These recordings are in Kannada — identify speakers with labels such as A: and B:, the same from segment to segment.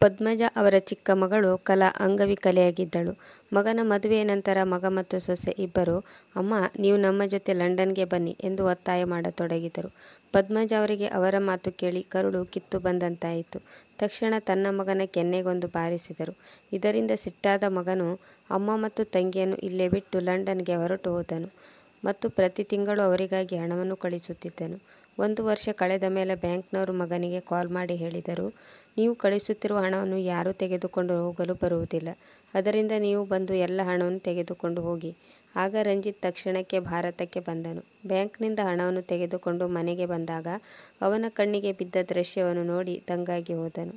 A: ಪದ್ಮಜ ಅವರ ಚಿಕ್ಕ ಮಗಳು ಕಲಾ ಅಂಗವಿಕಲೆಯಾಗಿದ್ದಳು. ಮಗನ ಮದುವೆಯ ನಂತರ ಮಗ ಮತ್ತು ಸೊಸೆ ಇಬ್ಬರು "ಅಮ್ಮ, ನೀವು ನಮ್ಮ ಜೊತೆ ಲಂಡನ್ಗೆ ಬನ್ನಿ" ಎಂದು ಒತ್ತಾಯ ಮಾಡತೊಡಗಿದರು. ಪದ್ಮಜ ಅವರಿಗೆ ಅವರ ಮಾತು ಕೇಳಿ ಕರುಳು ಕಿತ್ತು ಬಂದಂತಾಯಿತು. ತಕ್ಷಣ ತನ್ನ ಮಗನ ಕೆನ್ನೆಗೊಂದು ಬಾರಿಸಿದರು. ಇದರಿಂದ ಸಿಟ್ಟಾದ ಮಗನು ಅಮ್ಮ ಮತ್ತು ತಂಗಿಯನ್ನು ಇಲ್ಲೇ ಬಿಟ್ಟು ಲಂಡನ್ಗೆ ಹೊರಟು ಹೋದನು ಮತ್ತು ಪ್ರತಿ ತಿಂಗಳು ಅವರಿಗಾಗಿ ಹಣವನ್ನು ಕಳಿಸುತ್ತಿದ್ದನು. 1 ವರ್ಷ ಕಳೆದ ಮೇಲೆ ಬ್ಯಾಂಕ್ನವರು ಮಗನಿಗೆ ಕಾಲ್ ಮಾಡಿ ಹೇಳಿದರು, "ನೀವು ಕಳಿಸುತ್ತಿರುವ ಹಣವನ್ನು ಯಾರೂ ತೆಗೆದುಕೊಂಡು ಹೋಗಲು ಬರುವುದಿಲ್ಲ. ಅದರಿಂದ ನೀವು ಬಂದು ಎಲ್ಲ ಹಣವನ್ನು ತೆಗೆದುಕೊಂಡು ಹೋಗಿ." ಆಗ ರಂಜಿತ್ ತಕ್ಷಣಕ್ಕೆ ಭಾರತಕ್ಕೆ ಬಂದನು. ಬ್ಯಾಂಕ್ನಿಂದ ಹಣವನ್ನು ತೆಗೆದುಕೊಂಡು ಮನೆಗೆ ಬಂದಾಗ ಅವನ ಕಣ್ಣಿಗೆ ಬಿದ್ದ ದೃಶ್ಯವನ್ನು ನೋಡಿ ದಂಗಾಗಿ ಹೋದನು.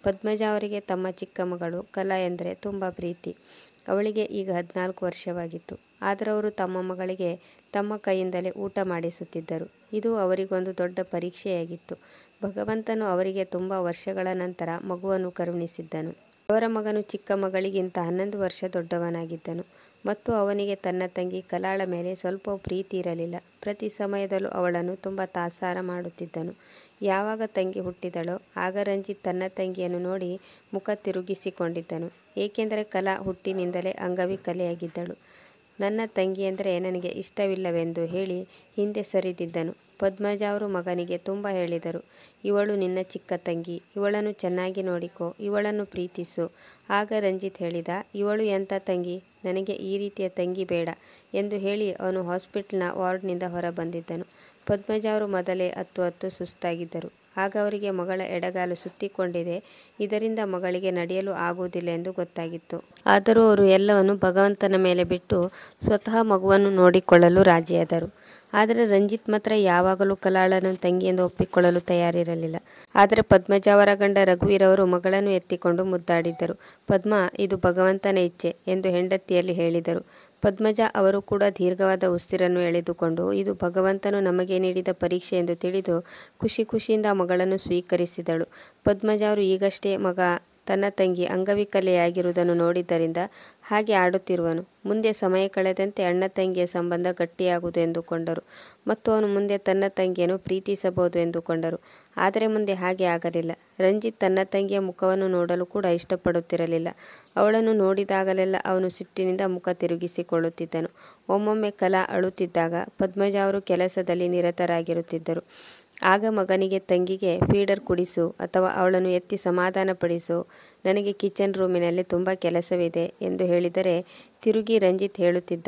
A: ಪದ್ಮಜ ಅವರಿಗೆ ತಮ್ಮ ಚಿಕ್ಕ ಮಗಳು ಕಲಾ ಎಂದರೆ ತುಂಬ ಪ್ರೀತಿ. ಅವಳಿಗೆ ಈಗ 14 ವರ್ಷವಾಗಿತ್ತು. ಆದರೂ ಅವರು ತಮ್ಮ ಮಗಳಿಗೆ ತಮ್ಮ ಕೈಯಿಂದಲೇ ಊಟ ಮಾಡಿಸುತ್ತಿದ್ದರು. ಇದು ಅವರಿಗೊಂದು ದೊಡ್ಡ ಪರೀಕ್ಷೆಯಾಗಿತ್ತು. ಭಗವಂತನು ಅವರಿಗೆ ತುಂಬ ವರ್ಷಗಳ ನಂತರ ಮಗುವನ್ನು ಕರುಣಿಸಿದ್ದನು. ಅವರ ಮಗನು ಚಿಕ್ಕ ಮಗಳಿಗಿಂತ 11 ವರ್ಷ ದೊಡ್ಡವನಾಗಿದ್ದನು ಮತ್ತು ಅವನಿಗೆ ತನ್ನ ತಂಗಿ ಕಲಾಳ ಮೇಲೆ ಸ್ವಲ್ಪವೂ ಪ್ರೀತಿ ಇರಲಿಲ್ಲ. ಪ್ರತಿ ಸಮಯದಲ್ಲೂ ಅವಳನ್ನು ತುಂಬ ತಾತ್ಸಾರ ಮಾಡುತ್ತಿದ್ದನು. ಯಾವಾಗ ತಂಗಿ ಹುಟ್ಟಿದಳೋ ಆಗ ರಂಜಿತ್ ತನ್ನ ತಂಗಿಯನ್ನು ನೋಡಿ ಮುಖ ತಿರುಗಿಸಿಕೊಂಡಿದ್ದನು. ಏಕೆಂದರೆ ಕಲಾ ಹುಟ್ಟಿನಿಂದಲೇ ಅಂಗವಿಕಲೆಯಾಗಿದ್ದಳು. ನನ್ನ ತಂಗಿಯೆಂದರೆ ನನಗೆ ಇಷ್ಟವಿಲ್ಲವೆಂದು ಹೇಳಿ ಹಿಂದೆ ಸರಿದಿದ್ದನು. ಪದ್ಮಜ ಅವರು ಮಗನಿಗೆ ತುಂಬ ಹೇಳಿದರು, "ಇವಳು ನಿನ್ನ ಚಿಕ್ಕ ತಂಗಿ, ಇವಳನ್ನು ಚೆನ್ನಾಗಿ ನೋಡಿಕೋ, ಇವಳನ್ನು ಪ್ರೀತಿಸು." ಆಗ ರಂಜಿತ್ ಹೇಳಿದ, "ಇವಳು ಎಂಥ ತಂಗಿ, ನನಗೆ ಈ ರೀತಿಯ ತಂಗಿ ಬೇಡ" ಎಂದು ಹೇಳಿ ಅವನು ಹಾಸ್ಪಿಟಲ್ನ ವಾರ್ಡ್ನಿಂದ ಹೊರಬಂದಿದ್ದನು. ಪದ್ಮಜ ಅವರು ಮೊದಲೇ ಹತ್ತು ಸುಸ್ತಾಗಿದ್ದರು. ಆಗ ಅವರಿಗೆ ಮಗಳ ಎಡಗಾಲು ಸುತ್ತಿಕೊಂಡಿದೆ, ಇದರಿಂದ ಮಗಳಿಗೆ ನಡೆಯಲು ಆಗುವುದಿಲ್ಲ ಎಂದು ಗೊತ್ತಾಗಿತ್ತು. ಆದರೂ ಅವರು ಎಲ್ಲವನ್ನು ಭಗವಂತನ ಮೇಲೆ ಬಿಟ್ಟು ಸ್ವತಃ ಮಗುವನ್ನು ನೋಡಿಕೊಳ್ಳಲು ರಾಜಿಯಾದರು. ಆದರೆ ರಂಜಿತ್ ಮಾತ್ರ ಯಾವಾಗಲೂ ಕಲಾಳನ್ನು ತಂಗಿಯೆಂದು ಒಪ್ಪಿಕೊಳ್ಳಲು ತಯಾರಿರಲಿಲ್ಲ. ಆದರೆ ಪದ್ಮಜ ಅವರ ಗಂಡ ರಘುವೀರ್ ಅವರು ಮಗಳನ್ನು ಎತ್ತಿಕೊಂಡು ಮುದ್ದಾಡಿದ್ದರು. "ಪದ್ಮ, ಇದು ಭಗವಂತನ ಇಚ್ಛೆ" ಎಂದು ಹೆಂಡತಿಯಲ್ಲಿ ಹೇಳಿದರು. ಪದ್ಮಜ ಅವರು ಕೂಡ ದೀರ್ಘವಾದ ಉಸಿರನ್ನು ಎಳೆದುಕೊಂಡು ಇದು ಭಗವಂತನು ನಮಗೆ ನೀಡಿದ ಪರೀಕ್ಷೆ ಎಂದು ತಿಳಿದು ಖುಷಿಯಿಂದ ಮಗಳನ್ನು ಸ್ವೀಕರಿಸಿದಳು. ಪದ್ಮಜ ಅವರು ಈಗಷ್ಟೇ ಮಗ ತನ್ನ ತಂಗಿ ಅಂಗವಿಕಲೆಯಾಗಿರುವುದನ್ನು ನೋಡಿದ್ದರಿಂದ ಹಾಗೆ ಆಡುತ್ತಿರುವನು. ಮುಂದೆ ಸಮಯ ಕಳೆದಂತೆ ಅಣ್ಣ ತಂಗಿಯ ಸಂಬಂಧ ಗಟ್ಟಿಯಾಗುವುದು ಎಂದುಕೊಂಡರು ಮತ್ತು ಅವನು ಮುಂದೆ ತನ್ನ ತಂಗಿಯನ್ನು ಪ್ರೀತಿಸಬಹುದು ಎಂದುಕೊಂಡರು. ಆದರೆ ಮುಂದೆ ಹಾಗೆ ಆಗಲಿಲ್ಲ. ರಂಜಿತ್ ತನ್ನ ತಂಗಿಯ ಮುಖವನ್ನು ನೋಡಲು ಕೂಡ ಇಷ್ಟಪಡುತ್ತಿರಲಿಲ್ಲ. ಅವಳನ್ನು ನೋಡಿದಾಗಲೆಲ್ಲ ಅವನು ಸಿಟ್ಟಿನಿಂದ ಮುಖ ತಿರುಗಿಸಿಕೊಳ್ಳುತ್ತಿದ್ದನು. ಒಮ್ಮೊಮ್ಮೆ ಕಲಾ ಅಳುತ್ತಿದ್ದಾಗ ಪದ್ಮಜ ಅವರು ಕೆಲಸದಲ್ಲಿ ನಿರತರಾಗಿರುತ್ತಿದ್ದರು. ಆಗ ಮಗನಿಗೆ ತಂಗಿಗೆ ಫೀಡರ್ ಕುಡಿಸು ಅಥವಾ ಅವಳನ್ನು ಎತ್ತಿ ಸಮಾಧಾನಪಡಿಸು, ನನಗೆ ಕಿಚನ್ ರೂಮಿನಲ್ಲಿ ತುಂಬ ಕೆಲಸವಿದೆ ಎಂದು ಹೇಳಿದರೆ ತಿರುಗಿ ರಂಜಿತ್ ಹೇಳುತ್ತಿದ್ದ,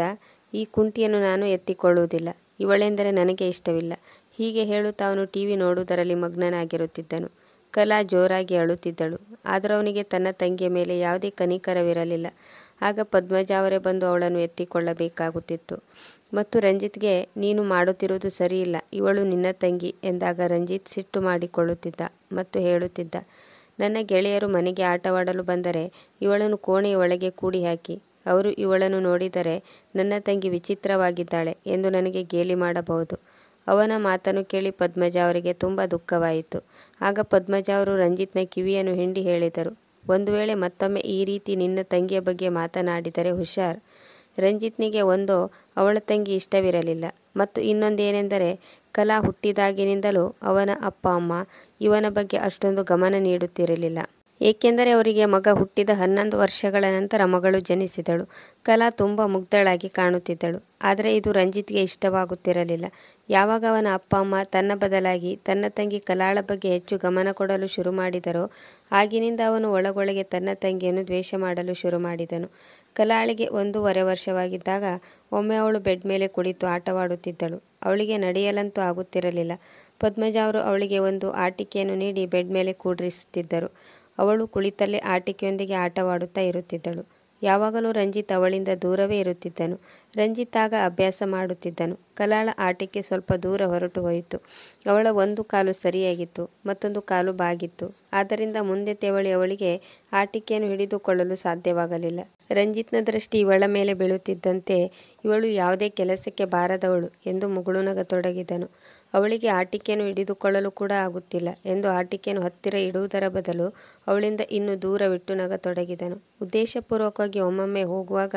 A: "ಈ ಕುಂಟಿಯನ್ನು ನಾನು ಎತ್ತಿಕೊಳ್ಳುವುದಿಲ್ಲ, ಇವಳೆಂದರೆ ನನಗೆ ಇಷ್ಟವಿಲ್ಲ." ಹೀಗೆ ಹೇಳುತ್ತಾ ಅವನು ಟಿವಿ ನೋಡುವುದರಲ್ಲಿ ಮಗ್ನನಾಗಿರುತ್ತಿದ್ದನು. ಕಲಾ ಜೋರಾಗಿ ಅಳುತ್ತಿದ್ದಳು. ಆದರೂ ಅವನಿಗೆ ತನ್ನ ತಂಗಿಯ ಮೇಲೆ ಯಾವುದೇ ಕನಿಕರವಿರಲಿಲ್ಲ. ಆಗ ಪದ್ಮಜ ಅವರೇ ಬಂದು ಅವಳನ್ನು ಎತ್ತಿಕೊಳ್ಳಬೇಕಾಗುತ್ತಿತ್ತು ಮತ್ತು ರಂಜಿತ್ಗೆ, "ನೀನು ಮಾಡುತ್ತಿರುವುದು ಸರಿಯಿಲ್ಲ, ಇವಳು ನಿನ್ನ ತಂಗಿ" ಎಂದಾಗ ರಂಜಿತ್ ಸಿಟ್ಟು ಮಾಡಿಕೊಳ್ಳುತ್ತಿದ್ದ ಮತ್ತು ಹೇಳುತ್ತಿದ್ದ, "ನನ್ನ ಗೆಳೆಯರು ಮನೆಗೆ ಆಟವಾಡಲು ಬಂದರೆ ಇವಳನ್ನು ಕೋಣೆಯ ಒಳಗೆ ಕೂಡಿ ಹಾಕಿ, ಅವರು ಇವಳನ್ನು ನೋಡಿದರೆ ನನ್ನ ತಂಗಿ ವಿಚಿತ್ರವಾಗಿದ್ದಾಳೆ ಎಂದು ನನಗೆ ಗೇಲಿ ಮಾಡಬಹುದು." ಅವನ ಮಾತನ್ನು ಕೇಳಿ ಪದ್ಮಜ ಅವರಿಗೆ ತುಂಬ ದುಃಖವಾಯಿತು. ಆಗ ಪದ್ಮಜ ಅವರು ರಂಜಿತ್ನ ಕಿವಿಯನ್ನು ಹಿಂಡಿ ಹೇಳಿದರು, "ಒಂದು ವೇಳೆ ಮತ್ತೊಮ್ಮೆ ಈ ರೀತಿ ನಿನ್ನ ತಂಗಿಯ ಬಗ್ಗೆ ಮಾತನಾಡಿದರೆ ಹುಷಾರ್." ರಂಜಿತ್ನಿಗೆ ಒಂದೋ ಅವಳ ತಂಗಿ ಇಷ್ಟವಿರಲಿಲ್ಲ ಮತ್ತು ಇನ್ನೊಂದೇನೆಂದರೆ ಕಲಾ ಹುಟ್ಟಿದಾಗಿನಿಂದಲೂ ಅವನ ಅಪ್ಪ ಅಮ್ಮ ಇವನ ಬಗ್ಗೆ ಅಷ್ಟೊಂದು ಗಮನ ನೀಡುತ್ತಿರಲಿಲ್ಲ. ಏಕೆಂದರೆ ಅವರಿಗೆ ಮಗ ಹುಟ್ಟಿದ 11 ವರ್ಷಗಳ ನಂತರ ಮಗಳು ಜನಿಸಿದಳು. ಕಲಾ ತುಂಬ ಮುಗ್ಧಳಾಗಿ ಕಾಣುತ್ತಿದ್ದಳು. ಆದರೆ ಇದು ರಂಜಿತ್ಗೆ ಇಷ್ಟವಾಗುತ್ತಿರಲಿಲ್ಲ. ಯಾವಾಗ ಅವನ ಅಪ್ಪ ಅಮ್ಮ ತನ್ನ ಬದಲಾಗಿ ತನ್ನ ತಂಗಿ ಕಲಾಳ ಬಗ್ಗೆ ಹೆಚ್ಚು ಗಮನ ಕೊಡಲು ಶುರು ಮಾಡಿದರೋ ಆಗಿನಿಂದ ಅವನು ಒಳಗೊಳಗೆ ತನ್ನ ತಂಗಿಯನ್ನು ದ್ವೇಷ ಮಾಡಲು ಶುರು ಮಾಡಿದನು. ಕಲಾಳಿಗೆ 1.5 ವರ್ಷವಾಗಿದ್ದಾಗ ಒಮ್ಮೆ ಅವಳು ಬೆಡ್ ಮೇಲೆ ಕುಳಿತು ಆಟವಾಡುತ್ತಿದ್ದಳು. ಅವಳಿಗೆ ನಡೆಯಲಂತೂ ಆಗುತ್ತಿರಲಿಲ್ಲ. ಪದ್ಮಜ ಅವರು ಅವಳಿಗೆ ಒಂದು ಆಟಿಕೆಯನ್ನು ನೀಡಿ ಬೆಡ್ ಮೇಲೆ ಕೂರಿಸುತ್ತಿದ್ದರು. ಅವಳು ಕುಳಿತಲ್ಲೇ ಆಟಿಕೆಯೊಂದಿಗೆ ಆಟವಾಡುತ್ತಾ ಇರುತ್ತಿದ್ದಳು. ಯಾವಾಗಲೂ ರಂಜಿತ್ ಅವಳಿಂದ ದೂರವೇ ಇರುತ್ತಿದ್ದನು. ರಂಜಿತ್ ಆಗ ಅಭ್ಯಾಸ ಮಾಡುತ್ತಿದ್ದನು. ಕಲಾಳ ಆಟಿಕೆ ಸ್ವಲ್ಪ ದೂರ ಹೊರಟು ಹೋಯಿತು. ಅವಳ ಒಂದು ಕಾಲು ಸರಿಯಾಗಿತ್ತು, ಮತ್ತೊಂದು ಕಾಲು ಬಾಗಿತ್ತು. ಆದ್ದರಿಂದ ಮುಂದೆ ತೆವಳಿ ಅವಳಿಗೆ ಆಟಿಕೆಯನ್ನು ಹಿಡಿದುಕೊಳ್ಳಲು ಸಾಧ್ಯವಾಗಲಿಲ್ಲ. ರಂಜಿತ್ನ ದೃಷ್ಟಿ ಇವಳ ಮೇಲೆ ಬೀಳುತ್ತಿದ್ದಂತೆ ಇವಳು ಯಾವುದೇ ಕೆಲಸಕ್ಕೆ ಬಾರದವಳು ಎಂದು ಮುಗುಳು ನಗತೊಡಗಿದನು. ಅವಳಿಗೆ ಆಟಿಕೆಯನ್ನು ಹಿಡಿದುಕೊಳ್ಳಲು ಕೂಡ ಆಗುತ್ತಿಲ್ಲ ಎಂದು ಆಟಿಕೆಯನ್ನು ಹತ್ತಿರ ಇಡುವುದರ ಬದಲು ಅವಳಿಂದ ಇನ್ನೂ ದೂರವಿಟ್ಟು ನಗತೊಡಗಿದನು. ಉದ್ದೇಶಪೂರ್ವಕವಾಗಿ ಒಮ್ಮೊಮ್ಮೆ ಹೋಗುವಾಗ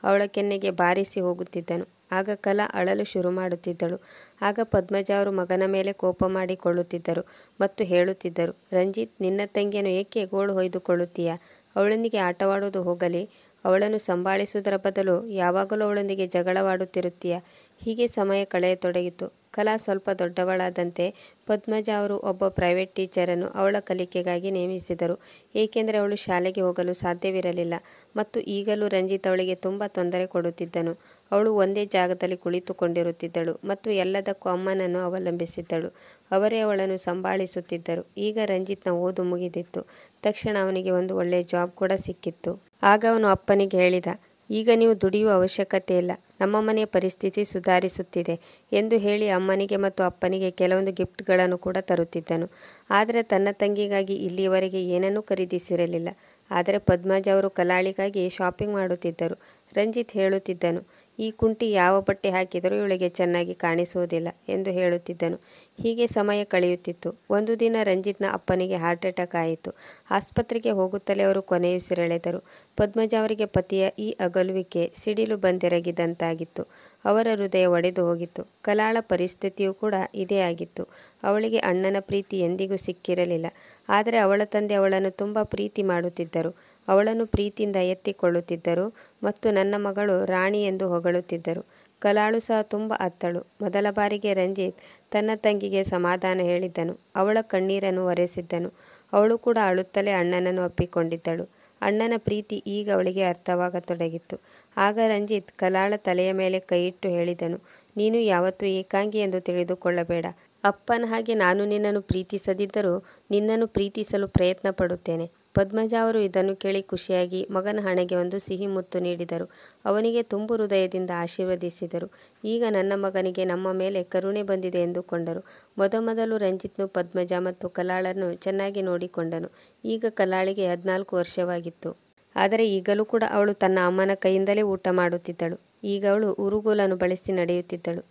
A: ಅವಳ ಕೆನ್ನೆಗೆ ಬಾರಿಸಿ ಹೋಗುತ್ತಿದ್ದನು. ಆಗ ಕಲಾ ಅಳಲು ಶುರು ಮಾಡುತ್ತಿದ್ದಳು. ಆಗ ಪದ್ಮಜ ಅವರು ಮಗನ ಮೇಲೆ ಕೋಪ ಮಾಡಿಕೊಳ್ಳುತ್ತಿದ್ದರು ಮತ್ತು ಹೇಳುತ್ತಿದ್ದರು, ರಂಜಿತ್, ನಿನ್ನ ತಂಗಿಯನ್ನು ಏಕೆ ಗೋಳು ಹೊಯ್ದುಕೊಳ್ಳುತ್ತೀಯಾ? ಅವಳೊಂದಿಗೆ ಆಟವಾಡುವುದು ಹೋಗಲಿ, ಅವಳನ್ನು ಸಂಭಾಳಿಸುವುದರ ಬದಲು ಯಾವಾಗಲೂ ಅವಳೊಂದಿಗೆ ಜಗಳವಾಡುತ್ತಿರುತ್ತೀಯ. ಹೀಗೆ ಸಮಯ ಕಳೆಯತೊಡಗಿತು. ಕಲಾ ಸ್ವಲ್ಪ ದೊಡ್ಡವಳಾದಂತೆ ಪದ್ಮಜ ಅವರು ಒಬ್ಬ ಪ್ರೈವೇಟ್ ಟೀಚರನ್ನು ಅವಳ ಕಲಿಕೆಗಾಗಿ ನೇಮಿಸಿದರು. ಏಕೆಂದರೆ ಅವಳು ಶಾಲೆಗೆ ಹೋಗಲು ಸಾಧ್ಯವಿರಲಿಲ್ಲ ಮತ್ತು ಈಗಲೂ ರಂಜಿತ್ ಅವಳಿಗೆ ತುಂಬ ತೊಂದರೆ ಕೊಡುತ್ತಿದ್ದನು. ಅವಳು ಒಂದೇ ಜಾಗದಲ್ಲಿ ಕುಳಿತುಕೊಂಡಿರುತ್ತಿದ್ದಳು ಮತ್ತು ಎಲ್ಲದಕ್ಕೂ ಅಮ್ಮನನ್ನು ಅವಲಂಬಿಸಿದ್ದಳು. ಅವರೇ ಅವಳನ್ನು ಸಂಭಾಳಿಸುತ್ತಿದ್ದರು. ಈಗ ರಂಜಿತ್ನ ಓದು ಮುಗಿದಿತ್ತು. ತಕ್ಷಣ ಅವನಿಗೆ ಒಂದು ಒಳ್ಳೆಯ ಜಾಬ್ ಕೂಡ ಸಿಕ್ಕಿತ್ತು. ಆಗ ಅವನು ಅಪ್ಪನಿಗೆ ಹೇಳಿದ, ಈಗ ನೀವು ದುಡಿಯುವ ಅವಶ್ಯಕತೆ ಇಲ್ಲ, ನಮ್ಮ ಮನೆಯ ಪರಿಸ್ಥಿತಿ ಸುಧಾರಿಸುತ್ತಿದೆ ಎಂದು ಹೇಳಿ ಅಮ್ಮನಿಗೆ ಮತ್ತು ಅಪ್ಪನಿಗೆ ಕೆಲವೊಂದು ಗಿಫ್ಟ್ಗಳನ್ನು ಕೂಡ ತರುತ್ತಿದ್ದನು. ಆದರೆ ತನ್ನ ತಂಗಿಗಾಗಿ ಇಲ್ಲಿಯವರೆಗೆ ಏನನ್ನೂ ಖರೀದಿಸಿರಲಿಲ್ಲ. ಆದರೆ ಪದ್ಮಜ ಅವರು ಕಲಾಳಿಗಾಗಿ ಶಾಪಿಂಗ್ ಮಾಡುತ್ತಿದ್ದರು. ರಂಜಿತ್ ಹೇಳುತ್ತಿದ್ದನು, ಈ ಕುಂಟಿ ಯಾವ ಬಟ್ಟೆ ಹಾಕಿದರೂ ಇವಳಿಗೆ ಚೆನ್ನಾಗಿ ಕಾಣಿಸುವುದಿಲ್ಲ ಎಂದು ಹೇಳುತ್ತಿದ್ದನು. ಹೀಗೆ ಸಮಯ ಕಳೆಯುತ್ತಿತ್ತು. ಒಂದು ದಿನ ರಂಜಿತ್ನ ಅಪ್ಪನಿಗೆ ಹಾರ್ಟ್ ಅಟ್ಯಾಕ್ ಆಯಿತು. ಆಸ್ಪತ್ರೆಗೆ ಹೋಗುತ್ತಲೇ ಅವರು ಕೊನೆಯುಸಿರೆಳೆದರು. ಪದ್ಮಜ ಅವರಿಗೆ ಪತಿಯ ಈ ಅಗಲುವಿಕೆ ಸಿಡಿಲು ಬಂದೆರಗಿದಂತಾಗಿತ್ತು. ಅವರ ಹೃದಯ ಒಡೆದು ಹೋಗಿತ್ತು. ಕಲಾಳ ಪರಿಸ್ಥಿತಿಯೂ ಕೂಡ ಇದೇ ಆಗಿತ್ತು. ಅವಳಿಗೆ ಅಣ್ಣನ ಪ್ರೀತಿ ಎಂದಿಗೂ ಸಿಕ್ಕಿರಲಿಲ್ಲ. ಆದರೆ ಅವಳ ತಂದೆ ಅವಳನ್ನು ತುಂಬ ಪ್ರೀತಿ ಮಾಡುತ್ತಿದ್ದರು. ಅವಳನ್ನು ಪ್ರೀತಿಯಿಂದ ಎತ್ತಿಕೊಳ್ಳುತ್ತಿದ್ದರು ಮತ್ತು ನನ್ನ ಮಗಳು ರಾಣಿ ಎಂದು ಹೊಗಳುತ್ತಿದ್ದರು. ಕಲಾಳು ಸಹ ತುಂಬ ಅತ್ತಳು. ಮೊದಲ ಬಾರಿಗೆ ರಂಜಿತ್ ತನ್ನ ತಂಗಿಗೆ ಸಮಾಧಾನ ಹೇಳಿದ್ದನು. ಅವಳ ಕಣ್ಣೀರನ್ನು ಒರೆಸಿದ್ದನು. ಅವಳು ಕೂಡ ಅಳುತ್ತಲೇ ಅಣ್ಣನನ್ನು ಅಪ್ಪಿಕೊಂಡಿದ್ದಳು. ಅಣ್ಣನ ಪ್ರೀತಿ ಈಗ ಅವಳಿಗೆ ಅರ್ಥವಾಗತೊಡಗಿತ್ತು. ಆಗ ರಂಜಿತ್ ಕಲಾಳ ತಲೆಯ ಮೇಲೆ ಕೈಯಿಟ್ಟು ಹೇಳಿದನು, ನೀನು ಯಾವತ್ತೂ ಏಕಾಂಗಿ ಎಂದು ತಿಳಿದುಕೊಳ್ಳಬೇಡ. ಅಪ್ಪನ ಹಾಗೆ ನಾನು ನಿನ್ನನ್ನು ಪ್ರೀತಿಸದಿದ್ದರೂ ನಿನ್ನನ್ನು ಪ್ರೀತಿಸಲು ಪ್ರಯತ್ನ ಪಡುತ್ತೇನೆ. ಪದ್ಮಜ ಅವರು ಇದನ್ನು ಕೇಳಿ ಖುಷಿಯಾಗಿ ಮಗನ ಹಣೆಗೆ ಒಂದು ಸಿಹಿ ಮುತ್ತು ನೀಡಿದರು. ಅವನಿಗೆ ತುಂಬು ಹೃದಯದಿಂದ ಆಶೀರ್ವದಿಸಿದರು. ಈಗ ನನ್ನ ಮಗನಿಗೆ ನಮ್ಮ ಮೇಲೆ ಕರುಣೆ ಬಂದಿದೆ ಎಂದುಕೊಂಡರು. ಮೊದಮೊದಲು ರಂಜಿತ್ನು ಪದ್ಮಜ ಮತ್ತು ಕಲಾಳನ್ನು ಚೆನ್ನಾಗಿ ನೋಡಿಕೊಂಡನು. ಈಗ ಕಲಾಳಿಗೆ 14 ವರ್ಷವಾಗಿತ್ತು. ಆದರೆ ಈಗಲೂ ಕೂಡ ಅವಳು ತನ್ನ ಅಮ್ಮನ ಕೈಯಿಂದಲೇ ಊಟ ಮಾಡುತ್ತಿದ್ದಳು. ಈಗ ಅವಳು ಉರುಗೋಲನ್ನು ಬಳಸಿ ನಡೆಯುತ್ತಿದ್ದಳು.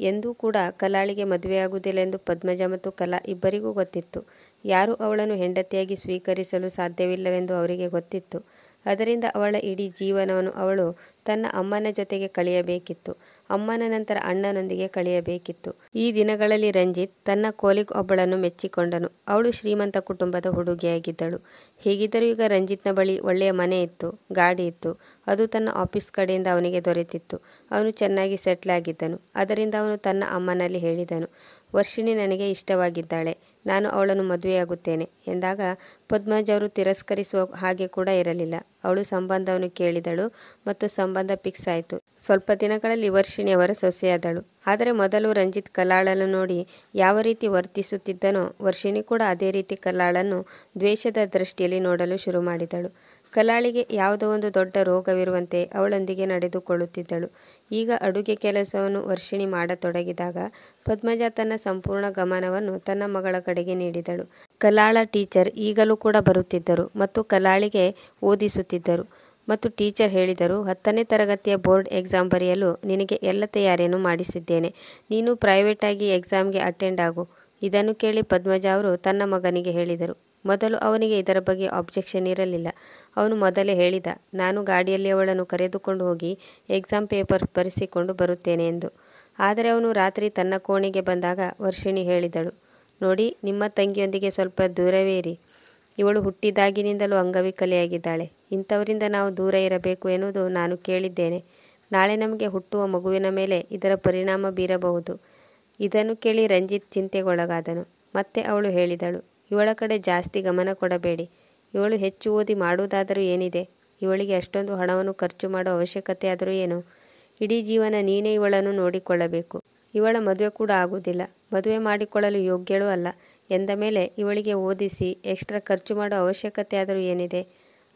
A: ಎಂದೂ ಕೂಡ ಕಲಾಳಿಗೆ ಮದುವೆಯಾಗುವುದಿಲ್ಲ ಎಂದು ಪದ್ಮಜ ಮತ್ತು ಕಲಾ ಇಬ್ಬರಿಗೂ ಗೊತ್ತಿತ್ತು. ಯಾರೂ ಅವಳನ್ನು ಹೆಂಡತಿಯಾಗಿ ಸ್ವೀಕರಿಸಲು ಸಾಧ್ಯವಿಲ್ಲವೆಂದು ಅವರಿಗೆ ಗೊತ್ತಿತ್ತು. ಅದರಿಂದ ಅವಳ ಇಡೀ ಜೀವನವನ್ನು ಅವಳು ತನ್ನ ಅಮ್ಮನ ಜೊತೆಗೆ ಕಳೆಯಬೇಕಿತ್ತು. ಅಮ್ಮನ ನಂತರ ಅಣ್ಣನೊಂದಿಗೆ ಕಳೆಯಬೇಕಿತ್ತು. ಈ ದಿನಗಳಲ್ಲಿ ರಂಜಿತ್ ತನ್ನ ಕೋಲಿಗ್ ಒಬ್ಬಳನ್ನು ಮೆಚ್ಚಿಕೊಂಡನು. ಅವಳು ಶ್ರೀಮಂತ ಕುಟುಂಬದ ಹುಡುಗಿಯಾಗಿದ್ದಳು. ಹೇಗಿದ್ದರೂ ಈಗ ರಂಜಿತ್ನ ಬಳಿ ಒಳ್ಳೆಯ ಮನೆ ಇತ್ತು, ಗಾಡಿ ಇತ್ತು. ಅದು ತನ್ನ ಆಫೀಸ್ ಕಡೆಯಿಂದ ಅವನಿಗೆ ದೊರೆತಿತ್ತು. ಅವನು ಚೆನ್ನಾಗಿ ಸೆಟ್ಲ್ ಆಗಿದ್ದನು. ಅದರಿಂದ ಅವನು ತನ್ನ ಅಮ್ಮನಲ್ಲಿ ಹೇಳಿದನು, ವರ್ಷಿಣಿ ನನಗೆ ಇಷ್ಟವಾಗಿದ್ದಾಳೆ, ನಾನು ಅವಳನ್ನು ಮದುವೆಯಾಗುತ್ತೇನೆ ಎಂದಾಗ ಪದ್ಮಜ ಅವರು ತಿರಸ್ಕರಿಸುವ ಹಾಗೆ ಕೂಡ ಇರಲಿಲ್ಲ. ಅವಳು ಸಂಬಂಧವನ್ನು ಕೇಳಿದಳು ಮತ್ತು ಸಂಬಂಧ ಫಿಕ್ಸ್ ಆಯಿತು. ಸ್ವಲ್ಪ ದಿನಗಳಲ್ಲಿ ವರ್ಷಿಣಿ ಅವರ ಸೊಸೆಯಾದಳು. ಆದರೆ ಮೊದಲು ರಂಜಿತ್ ಕಲಾಳನ್ನು ನೋಡಿ ಯಾವ ರೀತಿ ವರ್ತಿಸುತ್ತಿದ್ದನೋ ವರ್ಷಿಣಿ ಕೂಡ ಅದೇ ರೀತಿ ಕಲಾಳನ್ನು ದ್ವೇಷದ ದೃಷ್ಟಿಯಲ್ಲಿ ನೋಡಲು ಶುರು ಮಾಡಿದಳು. ಕಲಾಳಿಗೆ ಯಾವುದೋ ಒಂದು ದೊಡ್ಡ ರೋಗವಿರುವಂತೆ ಅವಳೊಂದಿಗೆ ನಡೆದುಕೊಳ್ಳುತ್ತಿದ್ದಳು. ಈಗ ಅಡುಗೆ ಕೆಲಸವನ್ನು ವರ್ಷಿಣಿ ಮಾಡತೊಡಗಿದಾಗ ಪದ್ಮಜ ತನ್ನ ಸಂಪೂರ್ಣ ಗಮನವನ್ನು ತನ್ನ ಮಗಳ ಕಡೆಗೆ ನೀಡಿದಳು. ಕಲಾಳ ಟೀಚರ್ ಈಗಲೂ ಕೂಡ ಬರುತ್ತಿದ್ದರು ಮತ್ತು ಕಲಾಳಿಗೆ ಓದಿಸುತ್ತಿದ್ದರು ಮತ್ತು ಟೀಚರ್ ಹೇಳಿದರು, 10ನೇ ತರಗತಿಯ ಬೋರ್ಡ್ ಎಕ್ಸಾಮ್ ಬರೆಯಲು ನಿನಗೆ ಎಲ್ಲ ತಯಾರಿಯನ್ನು ಮಾಡಿಸಿದ್ದೇನೆ. ನೀನು ಪ್ರೈವೇಟಾಗಿ ಎಕ್ಸಾಮ್ಗೆ ಅಟೆಂಡ್ ಆಗು. ಇದನ್ನು ಕೇಳಿ ಪದ್ಮಜ ಅವರು ತನ್ನ ಮಗನಿಗೆ ಹೇಳಿದರು. ಮೊದಲು ಅವನಿಗೆ ಇದರ ಬಗ್ಗೆ ಆಬ್ಜೆಕ್ಷನ್ ಇರಲಿಲ್ಲ. ಅವನು ಮೊದಲೇ ಹೇಳಿದ, ನಾನು ಗಾಡಿಯಲ್ಲಿ ಅವಳನ್ನು ಕರೆದುಕೊಂಡು ಹೋಗಿ ಎಕ್ಸಾಮ್ ಪೇಪರ್ ಬರೆಸಿಕೊಂಡು ಬರುತ್ತೇನೆ ಎಂದು. ಆದರೆ ಅವನು ರಾತ್ರಿ ತನ್ನ ಕೋಣೆಗೆ ಬಂದಾಗ ವರ್ಷಿಣಿ ಹೇಳಿದಳು, ನೋಡಿ, ನಿಮ್ಮ ತಂಗಿಯೊಂದಿಗೆ ಸ್ವಲ್ಪ ದೂರವೇ ಇರಿ. ಇವಳು ಹುಟ್ಟಿದಾಗಿನಿಂದಲೂ ಅಂಗವಿಕಲೆಯಾಗಿದ್ದಾಳೆ. ಇಂಥವರಿಂದ ನಾವು ದೂರ ಇರಬೇಕು ಎನ್ನುವುದು ನಾನು ಕೇಳಿದ್ದೇನೆ. ನಾಳೆ ನಮಗೆ ಹುಟ್ಟುವ ಮಗುವಿನ ಮೇಲೆ ಇದರ ಪರಿಣಾಮ ಬೀರಬಹುದು. ಇದನ್ನು ಕೇಳಿ ರಂಜಿತ್ ಚಿಂತೆಗೊಳಗಾದನು. ಮತ್ತೆ ಅವಳು ಹೇಳಿದಳು, ಇವಳ ಕಡೆ ಜಾಸ್ತಿ ಗಮನ ಕೊಡಬೇಡಿ. ಇವಳು ಹೆಚ್ಚು ಓದಿ ಮಾಡುವುದಾದರೂ ಏನಿದೆ? ಇವಳಿಗೆ ಅಷ್ಟೊಂದು ಹಣವನ್ನು ಖರ್ಚು ಮಾಡುವ ಅವಶ್ಯಕತೆ ಆದರೂ ಏನು? ಇಡೀ ಜೀವನ ನೀನೇ ಇವಳನ್ನು ನೋಡಿಕೊಳ್ಳಬೇಕು. ಇವಳ ಮದುವೆ ಕೂಡ ಆಗುವುದಿಲ್ಲ, ಮದುವೆ ಮಾಡಿಕೊಳ್ಳಲು ಯೋಗ್ಯಳೂ ಅಲ್ಲ ಎಂದ ಮೇಲೆ ಇವಳಿಗೆ ಓದಿಸಿ ಎಕ್ಸ್ಟ್ರಾ ಖರ್ಚು ಮಾಡುವ ಅವಶ್ಯಕತೆ ಆದರೂ ಏನಿದೆ?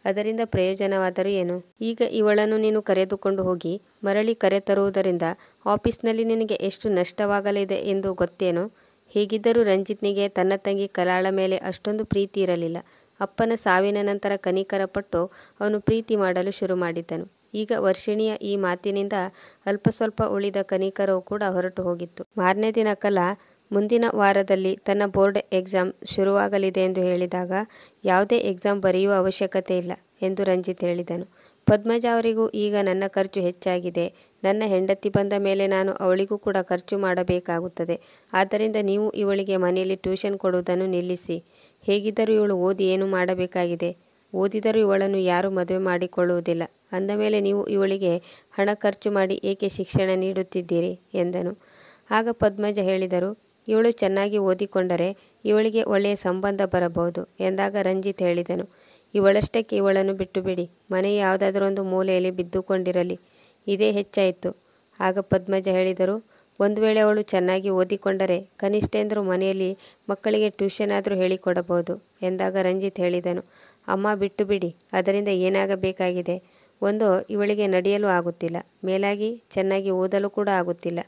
A: ಅದರಿಂದ ಪ್ರಯೋಜನವಾದರೂ ಏನು? ಈಗ ಇವಳನ್ನು ನೀನು ಕರೆದುಕೊಂಡು ಹೋಗಿ ಮರಳಿ ಕರೆತರುವುದರಿಂದ ಆಫೀಸ್ನಲ್ಲಿ ನಿನಗೆ ಎಷ್ಟು ನಷ್ಟವಾಗಲಿದೆ ಎಂದು ಗೊತ್ತೇನೋ? ಹೇಗಿದ್ದರೂ ರಂಜಿತ್ನಿಗೆ ತನ್ನ ತಂಗಿ ಕಲಾಳ ಮೇಲೆ ಅಷ್ಟೊಂದು ಪ್ರೀತಿ ಇರಲಿಲ್ಲ. ಅಪ್ಪನ ಸಾವಿನ ನಂತರ ಕನಿಕರ ಪಟ್ಟು ಅವನು ಪ್ರೀತಿ ಮಾಡಲು ಶುರು ಮಾಡಿದ್ದನು. ಈಗ ವರ್ಷಿಣಿಯ ಈ ಮಾತಿನಿಂದ ಅಲ್ಪ ಸ್ವಲ್ಪ ಉಳಿದ ಕನಿಕರವು ಕೂಡ ಹೊರಟು ಹೋಗಿತ್ತು. ಮಾರನೇ ದಿನ ಕಲಾ ಮುಂದಿನ ವಾರದಲ್ಲಿ ತನ್ನ ಬೋರ್ಡ್ ಎಕ್ಸಾಮ್ ಶುರುವಾಗಲಿದೆ ಎಂದು ಹೇಳಿದಾಗ ಯಾವುದೇ ಎಕ್ಸಾಮ್ ಬರೆಯುವ ಅವಶ್ಯಕತೆ ಇಲ್ಲ ಎಂದು ರಂಜಿತ್ ಹೇಳಿದನು. ಪದ್ಮಜ ಅವರಿಗೂ ಈಗ ನನ್ನ ಖರ್ಚು ಹೆಚ್ಚಾಗಿದೆ. ನನ್ನ ಹೆಂಡತಿ ಬಂದ ಮೇಲೆ ನಾನು ಅವಳಿಗೂ ಕೂಡ ಖರ್ಚು ಮಾಡಬೇಕಾಗುತ್ತದೆ. ಆದ್ದರಿಂದ ನೀವು ಇವಳಿಗೆ ಮನೆಯಲ್ಲಿ ಟ್ಯೂಷನ್ ಕೊಡುವುದನ್ನು ನಿಲ್ಲಿಸಿ. ಹೇಗಿದ್ದರೂ ಇವಳು ಓದಿ ಏನು ಮಾಡಬೇಕಾಗಿದೆ? ಓದಿದರೂ ಇವಳನ್ನು ಯಾರೂ ಮದುವೆ ಮಾಡಿಕೊಳ್ಳುವುದಿಲ್ಲ. ಅಂದ ಮೇಲೆ ನೀವು ಇವಳಿಗೆ ಹಣ ಖರ್ಚು ಮಾಡಿ ಏಕೆ ಶಿಕ್ಷಣ ನೀಡುತ್ತಿದ್ದೀರಿ ಎಂದನು. ಆಗ ಪದ್ಮಜ ಹೇಳಿದರು, ಇವಳು ಚೆನ್ನಾಗಿ ಓದಿಕೊಂಡರೆ ಇವಳಿಗೆ ಒಳ್ಳೆಯ ಸಂಬಂಧ ಬರಬಹುದು ಎಂದಾಗ ರಂಜಿತ್ ಹೇಳಿದನು, ಇವಳಷ್ಟಕ್ಕೆ ಇವಳನ್ನು ಬಿಟ್ಟು ಬಿಡಿ. ಮನೆಯ ಯಾವುದಾದರೊಂದು ಮೂಲೆಯಲ್ಲಿ ಬಿದ್ದುಕೊಂಡಿರಲಿ. ಇದೇ ಹೆಚ್ಚಾಯಿತು. ಆಗ ಪದ್ಮಜ ಹೇಳಿದರು, ಒಂದು ವೇಳೆ ಅವಳು ಚೆನ್ನಾಗಿ ಓದಿಕೊಂಡರೆ ಕನಿಷ್ಠ ಎಂದರೂ ಮನೆಯಲ್ಲಿ ಮಕ್ಕಳಿಗೆ ಟ್ಯೂಷನ್ ಆದರೂ ಹೇಳಿಕೊಡಬಹುದು ಎಂದಾಗ ರಂಜಿತ್ ಹೇಳಿದನು, ಅಮ್ಮ ಬಿಟ್ಟು ಬಿಡಿ. ಅದರಿಂದ ಏನಾಗಬೇಕಾಗಿದೆ? ಒಂದು, ಇವಳಿಗೆ ನಡೆಯಲು ಆಗುತ್ತಿಲ್ಲ. ಮೇಲಾಗಿ ಚೆನ್ನಾಗಿ ಓದಲು ಕೂಡ ಆಗುತ್ತಿಲ್ಲ.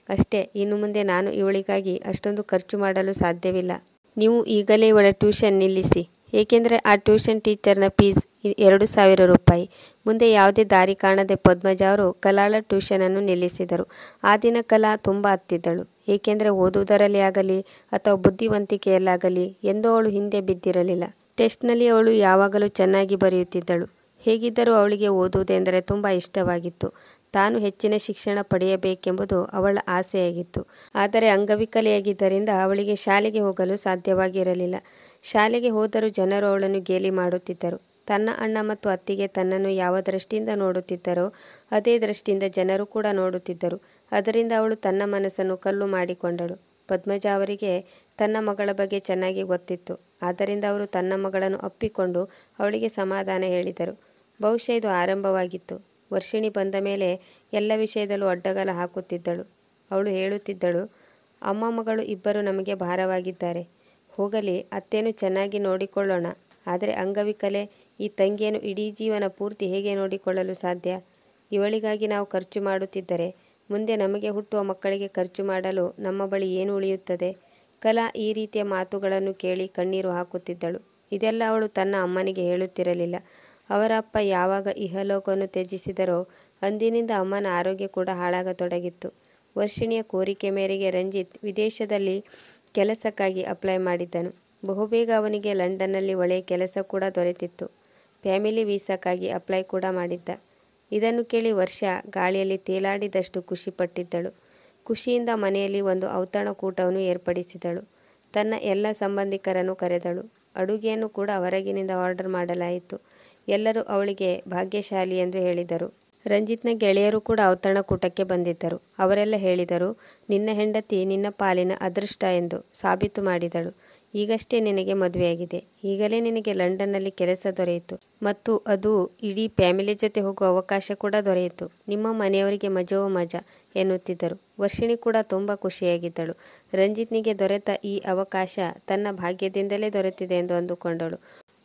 A: ಅಷ್ಟೇ. ಇನ್ನು ಮುಂದೆ ನಾನು ಇವಳಿಗಾಗಿ ಅಷ್ಟೊಂದು ಖರ್ಚು ಮಾಡಲು ಸಾಧ್ಯವಿಲ್ಲ. ನೀವು ಈಗಲೇ ಇವಳ ಟ್ಯೂಷನ್ ನಿಲ್ಲಿಸಿ. ಏಕೆಂದರೆ ಆ ಟ್ಯೂಷನ್ ಟೀಚರ್ನ ಫೀಸ್ 2,000 ರೂಪಾಯಿ. ಮುಂದೆ ಯಾವುದೇ ದಾರಿ ಕಾಣದೆ ಪದ್ಮಜ ಅವರು ಕಲಾಳ ಟ್ಯೂಷನನ್ನು ನಿಲ್ಲಿಸಿದರು. ಆ ದಿನ ಕಲಾ ತುಂಬ ಹತ್ತಿದ್ದಳು. ಏಕೆಂದರೆ ಓದುವುದರಲ್ಲಿ ಆಗಲಿ ಅಥವಾ ಬುದ್ಧಿವಂತಿಕೆಯಲ್ಲಾಗಲಿ ಎಂದೂ ಅವಳು ಹಿಂದೆ ಬಿದ್ದಿರಲಿಲ್ಲ. ಟೆಸ್ಟ್ನಲ್ಲಿ ಅವಳು ಯಾವಾಗಲೂ ಚೆನ್ನಾಗಿ ಬರೆಯುತ್ತಿದ್ದಳು. ಹೇಗಿದ್ದರೂ ಅವಳಿಗೆ ಓದುವುದೆಂದರೆ ತುಂಬ ಇಷ್ಟವಾಗಿತ್ತು. ತಾನು ಹೆಚ್ಚಿನ ಶಿಕ್ಷಣ ಪಡೆಯಬೇಕೆಂಬುದು ಅವಳ ಆಸೆಯಾಗಿತ್ತು. ಆದರೆ ಅಂಗವಿಕಲೆಯಾಗಿದ್ದರಿಂದ ಅವಳಿಗೆ ಶಾಲೆಗೆ ಹೋಗಲು ಸಾಧ್ಯವಾಗಿರಲಿಲ್ಲ. ಶಾಲೆಗೆ ಹೋದರೂ ಜನರು ಅವಳನ್ನು ಗೇಲಿ ಮಾಡುತ್ತಿದ್ದರು. ತನ್ನ ಅಣ್ಣ ಮತ್ತು ಅತ್ತಿಗೆ ತನ್ನನ್ನು ಯಾವ ದೃಷ್ಟಿಯಿಂದ ನೋಡುತ್ತಿದ್ದರೋ ಅದೇ ದೃಷ್ಟಿಯಿಂದ ಜನರು ಕೂಡ ನೋಡುತ್ತಿದ್ದರು. ಅದರಿಂದ ಅವಳು ತನ್ನ ಮನಸ್ಸನ್ನು ಕಲ್ಲು ಮಾಡಿಕೊಂಡಳು. ಪದ್ಮಜ ಅವರಿಗೆ ತನ್ನ ಮಗಳ ಬಗ್ಗೆ ಚೆನ್ನಾಗಿ ಗೊತ್ತಿತ್ತು. ಆದ್ದರಿಂದ ಅವರು ತನ್ನ ಮಗಳನ್ನು ಅಪ್ಪಿಕೊಂಡು ಅವಳಿಗೆ ಸಮಾಧಾನ ಹೇಳಿದರು. ಬಹುಶಃ ಇದು ಆರಂಭವಾಗಿತ್ತು. ವರ್ಷಿಣಿ ಬಂದ ಮೇಲೆ ಎಲ್ಲ ವಿಷಯದಲ್ಲೂ ಅಡ್ಡಗಾಲ ಹಾಕುತ್ತಿದ್ದಳು. ಅವಳು ಹೇಳುತ್ತಿದ್ದಳು, ಅಮ್ಮ ಮಗಳು ಇಬ್ಬರು ನಮಗೆ ಭಾರವಾಗಿದ್ದಾರೆ. ಹೋಗಲಿ, ಅತ್ತೆಯನ್ನು ಚೆನ್ನಾಗಿ ನೋಡಿಕೊಳ್ಳೋಣ. ಆದರೆ ಅಂಗವಿಕಲೆ ಈ ತಂಗಿಯನ್ನು ಇಡೀ ಜೀವನ ಪೂರ್ತಿ ಹೇಗೆ ನೋಡಿಕೊಳ್ಳಲು ಸಾಧ್ಯ? ಇವಳಿಗಾಗಿ ನಾವು ಖರ್ಚು ಮಾಡುತ್ತಿದ್ದರೆ ಮುಂದೆ ನಮಗೆ ಹುಟ್ಟುವ ಮಕ್ಕಳಿಗೆ ಖರ್ಚು ಮಾಡಲು ನಮ್ಮ ಬಳಿ ಏನು ಉಳಿಯುತ್ತದೆ? ಕಲಾ ಈ ರೀತಿಯ ಮಾತುಗಳನ್ನು ಕೇಳಿ ಕಣ್ಣೀರು ಹಾಕುತ್ತಿದ್ದಳು. ಇದೆಲ್ಲ ಅವಳು ತನ್ನ ಅಮ್ಮನಿಗೆ ಹೇಳುತ್ತಿರಲಿಲ್ಲ. ಅವರ ಅಪ್ಪ ಯಾವಾಗ ಇಹಲೋಕವನ್ನು ತ್ಯಜಿಸಿದರೋ ಅಂದಿನಿಂದ ಅಮ್ಮನ ಆರೋಗ್ಯ ಕೂಡ ಹಾಳಾಗತೊಡಗಿತ್ತು. ವರ್ಷಿಣಿಯ ಕೋರಿಕೆ ಮೇರೆಗೆ ರಂಜಿತ್ ವಿದೇಶದಲ್ಲಿ ಕೆಲಸಕ್ಕಾಗಿ ಅಪ್ಲೈ ಮಾಡಿದ್ದನು. ಬಹುಬೇಗ ಅವನಿಗೆ ಲಂಡನ್ನಲ್ಲಿ ಒಳ್ಳೆಯ ಕೆಲಸ ಕೂಡ ದೊರೆತಿತ್ತು. ಫ್ಯಾಮಿಲಿ ವೀಸಾಕ್ಕಾಗಿ ಅಪ್ಲೈ ಕೂಡ ಮಾಡಿದ್ದ. ಇದನ್ನು ಕೇಳಿ ವರ್ಷ ಗಾಳಿಯಲ್ಲಿ ತೇಲಾಡಿದಷ್ಟು ಖುಷಿಪಟ್ಟಿದ್ದಳು. ಖುಷಿಯಿಂದ ಮನೆಯಲ್ಲಿ ಒಂದು ಔತಣಕೂಟವನ್ನು ಏರ್ಪಡಿಸಿದಳು. ತನ್ನ ಎಲ್ಲ ಸಂಬಂಧಿಕರನ್ನು ಕರೆದಳು. ಅಡುಗೆಯನ್ನು ಕೂಡ ಹೊರಗಿನಿಂದ ಆರ್ಡರ್ ಮಾಡಲಾಯಿತು. ಎಲ್ಲರೂ ಅವಳಿಗೆ ಭಾಗ್ಯಶಾಲಿ ಎಂದು ಹೇಳಿದರು. ರಂಜಿತ್ನ ಗೆಳೆಯರು ಕೂಡ ಔತಣಕೂಟಕ್ಕೆ ಬಂದಿದ್ದರು. ಅವರೆಲ್ಲ ಹೇಳಿದರು, ನಿನ್ನ ಹೆಂಡತಿ ನಿನ್ನ ಪಾಲಿನ ಅದೃಷ್ಟ ಎಂದು ಸಾಬೀತು ಮಾಡಿದಳು. ಈಗಷ್ಟೇ ನಿನಗೆ ಮದುವೆಯಾಗಿದೆ. ಈಗಲೇ ನಿನಗೆ ಲಂಡನ್ನಲ್ಲಿ ಕೆಲಸ ದೊರೆಯಿತು ಮತ್ತು ಅದು ಇಡೀ ಫ್ಯಾಮಿಲಿ ಜೊತೆ ಹೋಗುವ ಅವಕಾಶ ಕೂಡ ದೊರೆಯಿತು. ನಿಮ್ಮ ಮನೆಯವರಿಗೆ ಮಜವೋ ಮಜಾ ಎನ್ನುತ್ತಿದ್ದರು. ವರ್ಷಿಣಿ ಕೂಡ ತುಂಬ ಖುಷಿಯಾಗಿದ್ದಳು. ರಂಜಿತ್ನಿಗೆ ದೊರೆತ ಈ ಅವಕಾಶ ತನ್ನ ಭಾಗ್ಯದಿಂದಲೇ ದೊರೆತಿದೆ ಎಂದು ಅಂದುಕೊಂಡಳು.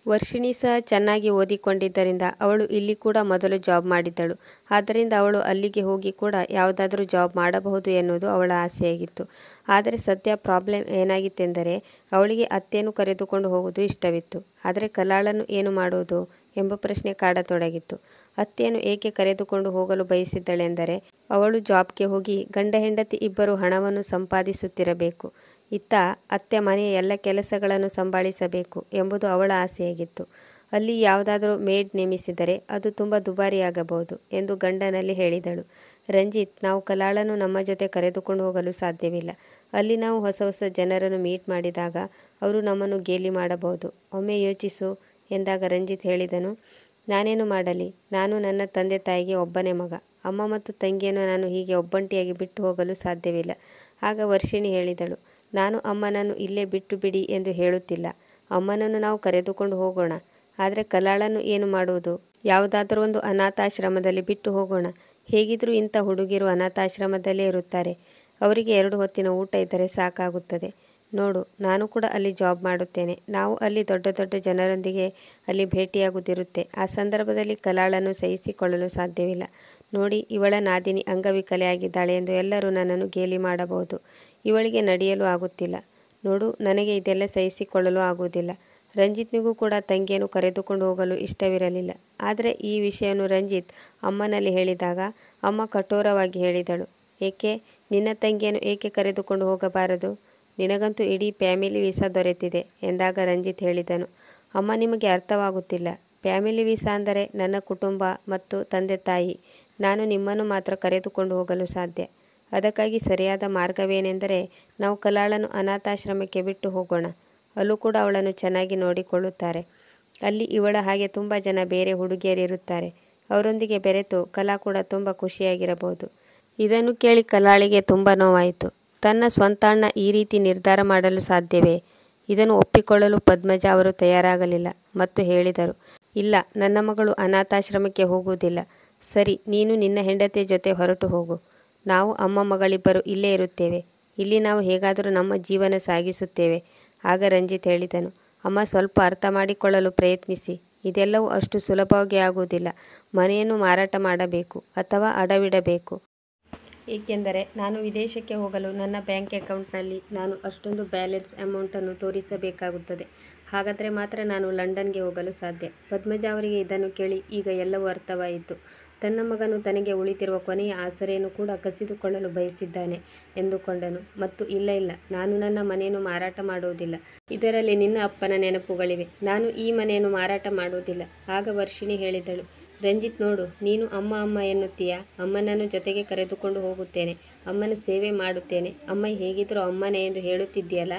A: ವರ್ಷಿಣಿ ಸಹ ಚೆನ್ನಾಗಿ ಓದಿಕೊಂಡಿದ್ದರಿಂದ ಅವಳು ಇಲ್ಲಿ ಕೂಡ ಮೊದಲು ಜಾಬ್ ಮಾಡಿದ್ದಳು. ಆದ್ದರಿಂದ ಅವಳು ಅಲ್ಲಿಗೆ ಹೋಗಿ ಕೂಡ ಯಾವುದಾದ್ರೂ ಜಾಬ್ ಮಾಡಬಹುದು ಎನ್ನುವುದು ಅವಳ ಆಸೆಯಾಗಿತ್ತು. ಆದರೆ ಸದ್ಯ ಪ್ರಾಬ್ಲಮ್ ಏನಾಗಿತ್ತೆಂದರೆ ಅವಳಿಗೆ ಅತ್ತೆಯನ್ನು ಕರೆದುಕೊಂಡು ಹೋಗುವುದು ಇಷ್ಟವಿತ್ತು. ಆದರೆ ಕಲಾಳನ್ನು ಏನು ಮಾಡುವುದು ಎಂಬ ಪ್ರಶ್ನೆ ಕಾಡತೊಡಗಿತ್ತು. ಅತ್ತೆಯನ್ನು ಏಕೆ ಕರೆದುಕೊಂಡು ಹೋಗಲು ಬಯಸಿದ್ದಳೆಂದರೆ ಅವಳು ಜಾಬ್ಗೆ ಹೋಗಿ ಗಂಡ ಹೆಂಡತಿ ಇಬ್ಬರು ಹಣವನ್ನು ಸಂಪಾದಿಸುತ್ತಿರಬೇಕು. ಇತ್ತ ಅತ್ತೆ ಮನೆಯ ಎಲ್ಲ ಕೆಲಸಗಳನ್ನು ಸಂಭಾಳಿಸಬೇಕು ಎಂಬುದು ಅವಳ ಆಸೆಯಾಗಿತ್ತು. ಅಲ್ಲಿ ಯಾವುದಾದರೂ ಮೇಡ್ ನೇಮಿಸಿದರೆ ಅದು ತುಂಬ ದುಬಾರಿಯಾಗಬಹುದು ಎಂದು ಗಂಡನಲ್ಲಿ ಹೇಳಿದಳು. ರಂಜಿತ್, ನಾವು ಕಲಾಳನ್ನು ನಮ್ಮ ಜೊತೆ ಕರೆದುಕೊಂಡು ಹೋಗಲು ಸಾಧ್ಯವಿಲ್ಲ. ಅಲ್ಲಿ ನಾವು ಹೊಸ ಹೊಸ ಜನರನ್ನು ಮೀಟ್ ಮಾಡಿದಾಗ ಅವರು ನಮ್ಮನ್ನು ಗೇಲಿ ಮಾಡಬಹುದು. ಒಮ್ಮೆ ಯೋಚಿಸು ಎಂದಾಗ ರಂಜಿತ್ ಹೇಳಿದನು, ನಾನೇನು ಮಾಡಲಿ? ನಾನು ನನ್ನ ತಂದೆ ತಾಯಿಗೆ ಒಬ್ಬನೇ ಮಗ. ಅಮ್ಮ ಮತ್ತು ತಂಗಿಯನ್ನು ನಾನು ಹೀಗೆ ಒಬ್ಬಂಟಿಯಾಗಿ ಬಿಟ್ಟು ಹೋಗಲು ಸಾಧ್ಯವಿಲ್ಲ. ಆಗ ವರ್ಷಿಣಿ ಹೇಳಿದಳು, ನಾನು ಅಮ್ಮನನ್ನು ಇಲ್ಲೇ ಬಿಟ್ಟು ಬಿಡಿ ಎಂದು ಹೇಳುತ್ತಿಲ್ಲ. ಅಮ್ಮನನ್ನು ನಾವು ಕರೆದುಕೊಂಡು ಹೋಗೋಣ. ಆದರೆ ಕಲಾಳನ್ನು ಏನು ಮಾಡುವುದು? ಯಾವುದಾದರೂ ಒಂದು ಅನಾಥಾಶ್ರಮದಲ್ಲಿ ಬಿಟ್ಟು ಹೋಗೋಣ. ಹೇಗಿದ್ರೂ ಇಂಥ ಹುಡುಗಿರು ಅನಾಥಾಶ್ರಮದಲ್ಲೇ ಇರುತ್ತಾರೆ. ಅವರಿಗೆ 2 ಹೊತ್ತಿನ ಊಟ ಇದ್ದರೆ ಸಾಕಾಗುತ್ತದೆ. ನೋಡು, ನಾನು ಕೂಡ ಅಲ್ಲಿ ಜಾಬ್ ಮಾಡುತ್ತೇನೆ. ನಾವು ಅಲ್ಲಿ ದೊಡ್ಡ ದೊಡ್ಡ ಜನರೊಂದಿಗೆ ಅಲ್ಲಿ ಭೇಟಿಯಾಗುತ್ತಿರುತ್ತೆ. ಆ ಸಂದರ್ಭದಲ್ಲಿ ಕಲಾಳನ್ನು ಸಹಿಸಿಕೊಳ್ಳಲು ಸಾಧ್ಯವಿಲ್ಲ. ನೋಡಿ, ಇವಳ ನಾದಿನಿ ಅಂಗವಿಕಲೆಯಾಗಿದ್ದಾಳೆ ಎಂದು ಎಲ್ಲರೂ ನನ್ನನ್ನು ಗೇಲಿ ಮಾಡಬಹುದು. ಇವಳಿಗೆ ನಡೆಯಲು ಆಗುತ್ತಿಲ್ಲ. ನೋಡು, ನನಗೆ ಇದೆಲ್ಲ ಸಹಿಸಿಕೊಳ್ಳಲು ಆಗುವುದಿಲ್ಲ. ರಂಜಿತ್ನಿಗೂ ಕೂಡ ತಂಗಿಯನ್ನು ಕರೆದುಕೊಂಡು ಹೋಗಲು ಇಷ್ಟವಿರಲಿಲ್ಲ. ಆದರೆ ಈ ವಿಷಯವನ್ನು ರಂಜಿತ್ ಅಮ್ಮನಲ್ಲಿ ಹೇಳಿದಾಗ ಅಮ್ಮ ಕಠೋರವಾಗಿ ಹೇಳಿದಳು, ಏಕೆ? ನಿನ್ನ ತಂಗಿಯನ್ನು ಏಕೆ ಕರೆದುಕೊಂಡು ಹೋಗಬಾರದು? ನಿನಗಂತೂ ಇಡೀ ಫ್ಯಾಮಿಲಿ ವೀಸಾ ದೊರೆತಿದೆ ಎಂದಾಗ ರಂಜಿತ್ ಹೇಳಿದನು, ಅಮ್ಮ, ನಿಮಗೆ ಅರ್ಥವಾಗುತ್ತಿಲ್ಲ. ಫ್ಯಾಮಿಲಿ ವೀಸಾ ಅಂದರೆ ನನ್ನ ಕುಟುಂಬ ಮತ್ತು ತಂದೆ ತಾಯಿ, ನಾನು ನಿಮ್ಮನ್ನು ಮಾತ್ರ ಕರೆದುಕೊಂಡು ಹೋಗಲು ಸಾಧ್ಯ. ಅದಕ್ಕಾಗಿ ಸರಿಯಾದ ಮಾರ್ಗವೇನೆಂದರೆ ನಾವು ಕಲಾಳನ್ನು ಅನಾಥಾಶ್ರಮಕ್ಕೆ ಬಿಟ್ಟು ಹೋಗೋಣ. ಅಲ್ಲೂ ಕೂಡ ಅವಳನ್ನು ಚೆನ್ನಾಗಿ ನೋಡಿಕೊಳ್ಳುತ್ತಾರೆ. ಅಲ್ಲಿ ಇವಳ ಹಾಗೆ ತುಂಬ ಜನ ಬೇರೆ ಹುಡುಗಿಯರಿರುತ್ತಾರೆ. ಅವರೊಂದಿಗೆ ಬೆರೆತು ಕಲಾ ಕೂಡ ತುಂಬ ಖುಷಿಯಾಗಿರಬಹುದು. ಇದನ್ನು ಕೇಳಿ ಕಲಾಳಿಗೆ ತುಂಬ ನೋವಾಯಿತು. ತನ್ನ ಸ್ವಂತ ಅಣ್ಣ ಈ ರೀತಿ ನಿರ್ಧಾರ ಮಾಡಲು ಸಾಧ್ಯವೇ? ಇದನ್ನು ಒಪ್ಪಿಕೊಳ್ಳಲು ಪದ್ಮಜ ಅವರು ತಯಾರಾಗಲಿಲ್ಲ ಮತ್ತು ಹೇಳಿದರು, ಇಲ್ಲ, ನನ್ನ ಮಗಳು ಅನಾಥಾಶ್ರಮಕ್ಕೆ ಹೋಗುವುದಿಲ್ಲ. ಸರಿ, ನೀನು ನಿನ್ನ ಹೆಂಡತಿಯ ಜೊತೆ ಹೊರಟು ಹೋಗು. ನಾವು ಅಮ್ಮ ಮಗಳಿಬ್ಬರು ಇಲ್ಲೇ ಇರುತ್ತೇವೆ. ಇಲ್ಲಿ ನಾವು ಹೇಗಾದರೂ ನಮ್ಮ ಜೀವನ ಸಾಗಿಸುತ್ತೇವೆ. ಆಗ ರಂಜಿತ್ ಹೇಳಿದನು, ಅಮ್ಮ, ಸ್ವಲ್ಪ ಅರ್ಥ ಮಾಡಿಕೊಳ್ಳಲು ಪ್ರಯತ್ನಿಸಿ. ಇದೆಲ್ಲವೂ ಅಷ್ಟು ಸುಲಭವಾಗಿ ಆಗುವುದಿಲ್ಲ. ಮನೆಯನ್ನು ಮಾರಾಟ ಮಾಡಬೇಕು ಅಥವಾ ಅಡವಿಡಬೇಕು. ಏಕೆಂದರೆ ನಾನು ವಿದೇಶಕ್ಕೆ ಹೋಗಲು ನನ್ನ ಬ್ಯಾಂಕ್ ಅಕೌಂಟ್ನಲ್ಲಿ ನಾನು ಅಷ್ಟೊಂದು ಬ್ಯಾಲೆನ್ಸ್ ಅಮೌಂಟನ್ನು ತೋರಿಸಬೇಕಾಗುತ್ತದೆ. ಹಾಗಾದರೆ ಮಾತ್ರ ನಾನು ಲಂಡನ್ಗೆ ಹೋಗಲು ಸಾಧ್ಯ. ಪದ್ಮಜ ಅವರಿಗೆ ಇದನ್ನು ಕೇಳಿ ಈಗ ಎಲ್ಲವೂ ಅರ್ಥವಾಯಿತು. ತನ್ನ ಮಗನು ತನಗೆ ಉಳಿದಿರುವ ಕೊನೆಯ ಆಸರೆಯನ್ನು ಕೂಡ ಕಸಿದುಕೊಳ್ಳಲು ಬಯಸಿದ್ದಾನೆ ಎಂದುಕೊಂಡನು. ಮತ್ತು ಇಲ್ಲ ಇಲ್ಲ, ನಾನು ನನ್ನ ಮನೆಯನ್ನು ಮಾರಾಟ ಮಾಡುವುದಿಲ್ಲ. ಇದರಲ್ಲಿ ನಿನ್ನ ಅಪ್ಪನ ನೆನಪುಗಳಿವೆ. ನಾನು ಈ ಮನೆಯನ್ನು ಮಾರಾಟ ಮಾಡುವುದಿಲ್ಲ. ಆಗ ವರ್ಷಿಣಿ ಹೇಳಿದಳು, ರಂಜಿತ್ ನೋಡು, ನೀನು ಅಮ್ಮ ಅಮ್ಮ ಎನ್ನುತ್ತೀಯಾ? ಅಮ್ಮನನ್ನು ಜೊತೆಗೆ ಕರೆದುಕೊಂಡು ಹೋಗುತ್ತೇನೆ, ಅಮ್ಮನ ಸೇವೆ ಮಾಡುತ್ತೇನೆ, ಅಮ್ಮ ಹೇಗಿದ್ದರೂ ಅಮ್ಮನೇ ಎಂದು ಹೇಳುತ್ತಿದ್ದೀಯಲ್ಲ.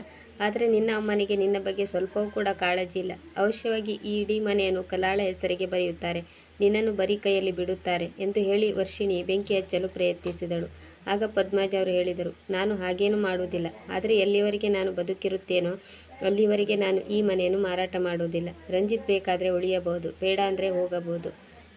A: ಆದರೆ ನಿನ್ನ ಅಮ್ಮನಿಗೆ ನಿನ್ನ ಬಗ್ಗೆ ಸ್ವಲ್ಪವೂ ಕೂಡ ಕಾಳಜಿ ಇಲ್ಲ. ಅವಶ್ಯವಾಗಿ ಈ ಇಡೀ ಮನೆಯನ್ನು ಕಲಾಳ ಹೆಸರಿಗೆ ಬರೆಯುತ್ತಾರೆ, ನಿನ್ನನ್ನು ಬರೀ ಕೈಯಲ್ಲಿ ಬಿಡುತ್ತಾರೆ ಎಂದು ಹೇಳಿ ವರ್ಷಿಣಿ ಬೆಂಕಿ ಹಚ್ಚಲು ಪ್ರಯತ್ನಿಸಿದಳು. ಆಗ ಪದ್ಮಜ ಅವರು ಹೇಳಿದರು, ನಾನು ಹಾಗೇನೂ ಮಾಡುವುದಿಲ್ಲ. ಆದರೆ ಎಲ್ಲಿವರೆಗೆ ನಾನು ಬದುಕಿರುತ್ತೇನೋ ಅಲ್ಲಿವರೆಗೆ ನಾನು ಈ ಮನೆಯನ್ನು ಮಾರಾಟ ಮಾಡುವುದಿಲ್ಲ. ರಂಜಿತ್ ಬೇಕಾದರೆ ಉಳಿಯಬಹುದು, ಬೇಡ ಅಂದರೆ ಹೋಗಬಹುದು.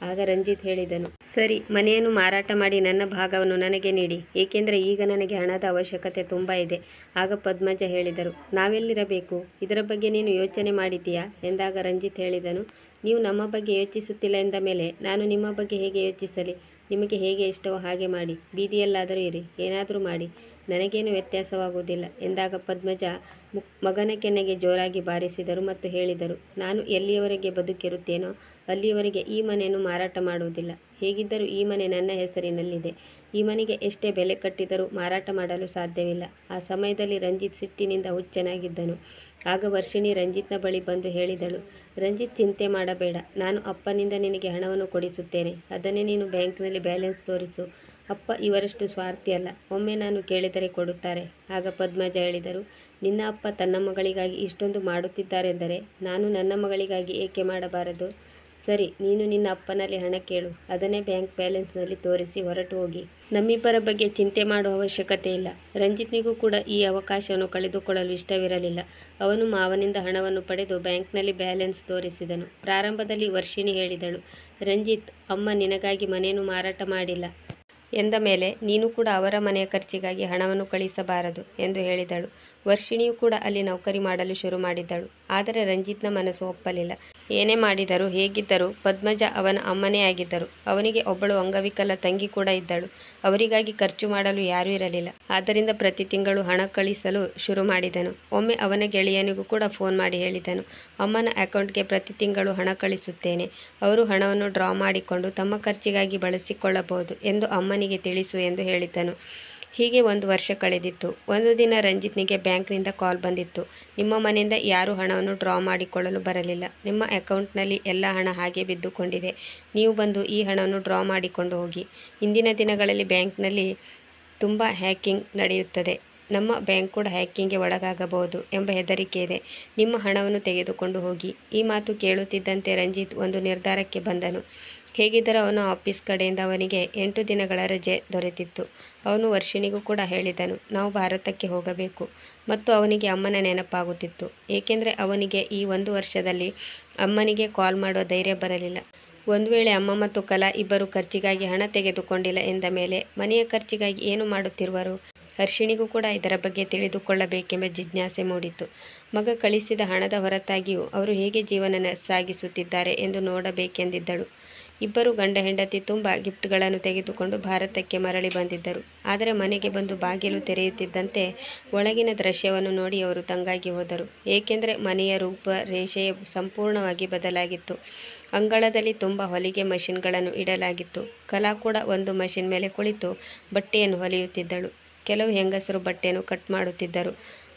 A: ಆಗ ರಂಜಿತ್ ಹೇಳಿದನು, ಸರಿ, ಮನೆಯನ್ನು ಮಾರಾಟ ಮಾಡಿ ನನ್ನ ಭಾಗವನ್ನು ನನಗೆ ನೀಡಿ, ಏಕೆಂದರೆ ಈಗ ನನಗೆ ಹಣದ ಅವಶ್ಯಕತೆ ತುಂಬ ಇದೆ. ಆಗ ಪದ್ಮಜ ಹೇಳಿದರು, ನಾವೆಲ್ಲಿರಬೇಕು? ಇದರ ಬಗ್ಗೆ ನೀನು ಯೋಚನೆ ಮಾಡಿದ್ದೀಯಾ ಎಂದಾಗ ರಂಜಿತ್ ಹೇಳಿದನು, ನೀವು ನಮ್ಮ ಬಗ್ಗೆ ಯೋಚಿಸುತ್ತಿಲ್ಲ ಎಂದ ಮೇಲೆ ನಾನು ನಿಮ್ಮ ಬಗ್ಗೆ ಹೇಗೆ ಯೋಚಿಸಲಿ? ನಿಮಗೆ ಹೇಗೆ ಇಷ್ಟವೋ ಹಾಗೆ ಮಾಡಿ, ಬೀದಿಯಲ್ಲಾದರೂ ಇರಿ, ಏನಾದರೂ ಮಾಡಿ, ನನಗೇನು ವ್ಯತ್ಯಾಸವಾಗುವುದಿಲ್ಲ ಎಂದಾಗ ಪದ್ಮಜ ಮಗನ ಕೆನ್ನೆಗೆ ಜೋರಾಗಿ ಬಾರಿಸಿದರು ಮತ್ತು ಹೇಳಿದರು, ನಾನು ಎಲ್ಲಿಯವರೆಗೆ ಬದುಕಿರುತ್ತೇನೋ ಅಲ್ಲಿಯವರೆಗೆ ಈ ಮನೆಯನ್ನು ಮಾರಾಟ ಮಾಡುವುದಿಲ್ಲ. ಹೇಗಿದ್ದರೂ ಈ ಮನೆ ನನ್ನ ಹೆಸರಿನಲ್ಲಿದೆ. ಈ ಮನೆಗೆ ಎಷ್ಟೇ ಬೆಲೆ ಕಟ್ಟಿದರೂ ಮಾರಾಟ ಮಾಡಲು ಸಾಧ್ಯವಿಲ್ಲ. ಆ ಸಮಯದಲ್ಲಿ ರಂಜಿತ್ ಸಿಟ್ಟಿನಿಂದ ಹುಚ್ಚನಾಗಿದ್ದನು. ಆಗ ವರ್ಷಿಣಿ ರಂಜಿತ್ನ ಬಳಿ ಬಂದು ಹೇಳಿದಳು, ರಂಜಿತ್, ಚಿಂತೆ ಮಾಡಬೇಡ, ನಾನು ಅಪ್ಪನಿಂದ ನಿನಗೆ ಹಣವನ್ನು ಕೊಡಿಸುತ್ತೇನೆ. ಅದನ್ನೇ ನೀನು ಬ್ಯಾಂಕ್ನಲ್ಲಿ ಬ್ಯಾಲೆನ್ಸ್ ತೋರಿಸು. ಅಪ್ಪ ಇವರಷ್ಟು ಸ್ವಾರ್ಥಿ ಅಲ್ಲ, ಒಮ್ಮೆ ನಾನು ಕೇಳಿದರೆ ಕೊಡುತ್ತಾರೆ. ಆಗ ಪದ್ಮಜ ಹೇಳಿದರು, ನಿನ್ನ ಅಪ್ಪ ತನ್ನ ಮಗಳಿಗಾಗಿ ಇಷ್ಟೊಂದು ಮಾಡುತ್ತಿದ್ದಾರೆಂದರೆ ನಾನು ನನ್ನ ಮಗಳಿಗಾಗಿ ಏಕೆ ಮಾಡಬಾರದು? ಸರಿ, ನೀನು ನಿನ್ನ ಅಪ್ಪನಲ್ಲಿ ಹಣ ಕೇಳು, ಅದನ್ನೇ ಬ್ಯಾಂಕ್ ಬ್ಯಾಲೆನ್ಸ್ನಲ್ಲಿ ತೋರಿಸಿ ಹೊರಟು ಹೋಗಿ. ನಮ್ಮಿಬ್ಬರ ಬಗ್ಗೆ ಚಿಂತೆ ಮಾಡುವ ಅವಶ್ಯಕತೆ ಇಲ್ಲ. ರಂಜಿತ್ನಿಗೂ ಕೂಡ ಈ ಅವಕಾಶವನ್ನು ಕಳೆದುಕೊಳ್ಳಲು ಇಷ್ಟವಿರಲಿಲ್ಲ. ಅವನು ಮಾವನಿಂದ ಹಣವನ್ನು ಪಡೆದು ಬ್ಯಾಂಕ್ನಲ್ಲಿ ಬ್ಯಾಲೆನ್ಸ್ ತೋರಿಸಿದನು. ಪ್ರಾರಂಭದಲ್ಲಿ ವರ್ಷಿಣಿ ಹೇಳಿದಳು, ರಂಜಿತ್, ಅಮ್ಮ ನಿನಗಾಗಿ ಮನೆಯನ್ನು ಮಾರಾಟ ಮಾಡಿಲ್ಲ ಎಂದ ಮೇಲೆ ನೀನು ಕೂಡ ಅವರ ಮನೆಯ ಖರ್ಚಿಗಾಗಿ ಹಣವನ್ನು ಕಳಿಸಬಾರದು ಎಂದು ಹೇಳಿದಳು. ವರ್ಷಿಣಿಯು ಕೂಡ ಅಲ್ಲಿ ನೌಕರಿ ಮಾಡಲು ಶುರು ಮಾಡಿದ್ದಳು. ಆದರೆ ರಂಜಿತ್ನ ಮನಸ್ಸು ಒಪ್ಪಲಿಲ್ಲ. ಏನೇ ಮಾಡಿದರೂ ಹೇಗಿದ್ದರೂ ಪದ್ಮಜ ಅವನ ಅಮ್ಮನೇ ಆಗಿದ್ದರು. ಅವನಿಗೆ ಒಬ್ಬಳು ಅಂಗವಿಕಲ ತಂಗಿ ಕೂಡ ಇದ್ದಳು. ಅವರಿಗಾಗಿ ಖರ್ಚು ಮಾಡಲು ಯಾರೂ ಇರಲಿಲ್ಲ. ಆದ್ದರಿಂದ ಪ್ರತಿ ತಿಂಗಳು ಹಣ ಕಳಿಸಲು ಶುರು ಮಾಡಿದನು. ಒಮ್ಮೆ ಅವನ ಗೆಳೆಯನಿಗೂ ಕೂಡ ಫೋನ್ ಮಾಡಿ ಹೇಳಿದನು, ಅಮ್ಮನ ಅಕೌಂಟ್ಗೆ ಪ್ರತಿ ತಿಂಗಳು ಹಣ ಕಳಿಸುತ್ತೇನೆ, ಅವರು ಹಣವನ್ನು ಡ್ರಾ ಮಾಡಿಕೊಂಡು ತಮ್ಮ ಖರ್ಚಿಗಾಗಿ ಬಳಸಿಕೊಳ್ಳಬಹುದು ಎಂದು ಅಮ್ಮನಿಗೆ ತಿಳಿಸು ಎಂದು ಹೇಳಿದ್ದನು. ಹೀಗೆ 1 ವರ್ಷ ಕಳೆದಿತ್ತು. ಒಂದು ದಿನ ರಂಜಿತ್ನಿಗೆ ಬ್ಯಾಂಕ್ನಿಂದ ಕಾಲ್ ಬಂದಿತ್ತು, ನಿಮ್ಮ ಮನೆಯಿಂದ ಯಾರೂ ಹಣವನ್ನು ಡ್ರಾ ಮಾಡಿಕೊಳ್ಳಲು ಬರಲಿಲ್ಲ. ನಿಮ್ಮ ಅಕೌಂಟ್ನಲ್ಲಿ ಎಲ್ಲ ಹಣ ಹಾಗೆ ಬಿದ್ದುಕೊಂಡಿದೆ. ನೀವು ಬಂದು ಈ ಹಣವನ್ನು ಡ್ರಾ ಮಾಡಿಕೊಂಡು ಹೋಗಿ. ಇಂದಿನ ದಿನಗಳಲ್ಲಿ ಬ್ಯಾಂಕ್ನಲ್ಲಿ ತುಂಬ ಹ್ಯಾಕಿಂಗ್ ನಡೆಯುತ್ತದೆ. ನಮ್ಮ ಬ್ಯಾಂಕ್ ಕೂಡ ಹ್ಯಾಕಿಂಗ್ಗೆ ಒಳಗಾಗಬಹುದು ಎಂಬ ಹೆದರಿಕೆ ಇದೆ. ನಿಮ್ಮ ಹಣವನ್ನು ತೆಗೆದುಕೊಂಡು ಹೋಗಿ. ಈ ಮಾತು ಕೇಳುತ್ತಿದ್ದಂತೆ ರಂಜಿತ್ ಒಂದು ನಿರ್ಧಾರಕ್ಕೆ ಬಂದನು. ಹೇಗಿದ್ದರೂ ಅವನ ಆಫೀಸ್ ಕಡೆಯಿಂದ ಅವನಿಗೆ 8 ದಿನಗಳ ರಜೆ ದೊರೆತಿತ್ತು. ಅವನು ವರ್ಷಿಣಿಗೂ ಕೂಡ ಹೇಳಿದನು, ನಾವು ಭಾರತಕ್ಕೆ ಹೋಗಬೇಕು. ಮತ್ತು ಅವನಿಗೆ ಅಮ್ಮನ ನೆನಪಾಗುತ್ತಿತ್ತು. ಏಕೆಂದರೆ ಅವನಿಗೆ ಈ 1 ವರ್ಷದಲ್ಲಿ ಅಮ್ಮನಿಗೆ ಕಾಲ್ ಮಾಡುವ ಧೈರ್ಯ ಬರಲಿಲ್ಲ. ಒಂದು ವೇಳೆ ಅಮ್ಮ ಮತ್ತು ಕಲಾ ಇಬ್ಬರು ಖರ್ಚಿಗಾಗಿ ಹಣ ತೆಗೆದುಕೊಂಡಿಲ್ಲ ಎಂದ ಮೇಲೆ ಮನೆಯ ಖರ್ಚಿಗಾಗಿ ಏನು ಮಾಡುತ್ತಿರುವರು? ಹರ್ಷಿಣಿಗೂ ಕೂಡ ಇದರ ಬಗ್ಗೆ ತಿಳಿದುಕೊಳ್ಳಬೇಕೆಂಬ ಜಿಜ್ಞಾಸೆ ಮೂಡಿತು. ಮಗ ಕಳಿಸಿದ ಹಣದ ಹೊರತಾಗಿಯೂ ಅವರು ಹೇಗೆ ಜೀವನ ಸಾಗಿಸುತ್ತಿದ್ದಾರೆ ಎಂದು ನೋಡಬೇಕೆಂದಿದ್ದಳು. ಇಬ್ಬರು ಗಂಡ ಹೆಂಡತಿ ತುಂಬ ಗಿಫ್ಟ್ಗಳನ್ನು ತೆಗೆದುಕೊಂಡು ಭಾರತಕ್ಕೆ ಮರಳಿ ಬಂದಿದ್ದರು. ಆದರೆ ಮನೆಗೆ ಬಂದು ಬಾಗಿಲು ತೆರೆಯುತ್ತಿದ್ದಂತೆ ಒಳಗಿನ ದೃಶ್ಯವನ್ನು ನೋಡಿ ಅವರು ತಂಗಾಗಿ ಹೋದರು. ಏಕೆಂದರೆ ಮನೆಯ ರೂಪ ರೇಷೆಯೇ ಸಂಪೂರ್ಣವಾಗಿ ಬದಲಾಗಿತ್ತು. ಅಂಗಳದಲ್ಲಿ ತುಂಬ ಹೊಲಿಗೆ ಮಷಿನ್ಗಳನ್ನು ಇಡಲಾಗಿತ್ತು. ಕಲಾ ಕೂಡ ಒಂದು ಮಷಿನ್ ಮೇಲೆ ಕುಳಿತು ಬಟ್ಟೆಯನ್ನು ಹೊಲಿಯುತ್ತಿದ್ದಳು. ಕೆಲವು ಹೆಂಗಸರು ಬಟ್ಟೆಯನ್ನು ಕಟ್ ಮಾಡುತ್ತಿದ್ದರು.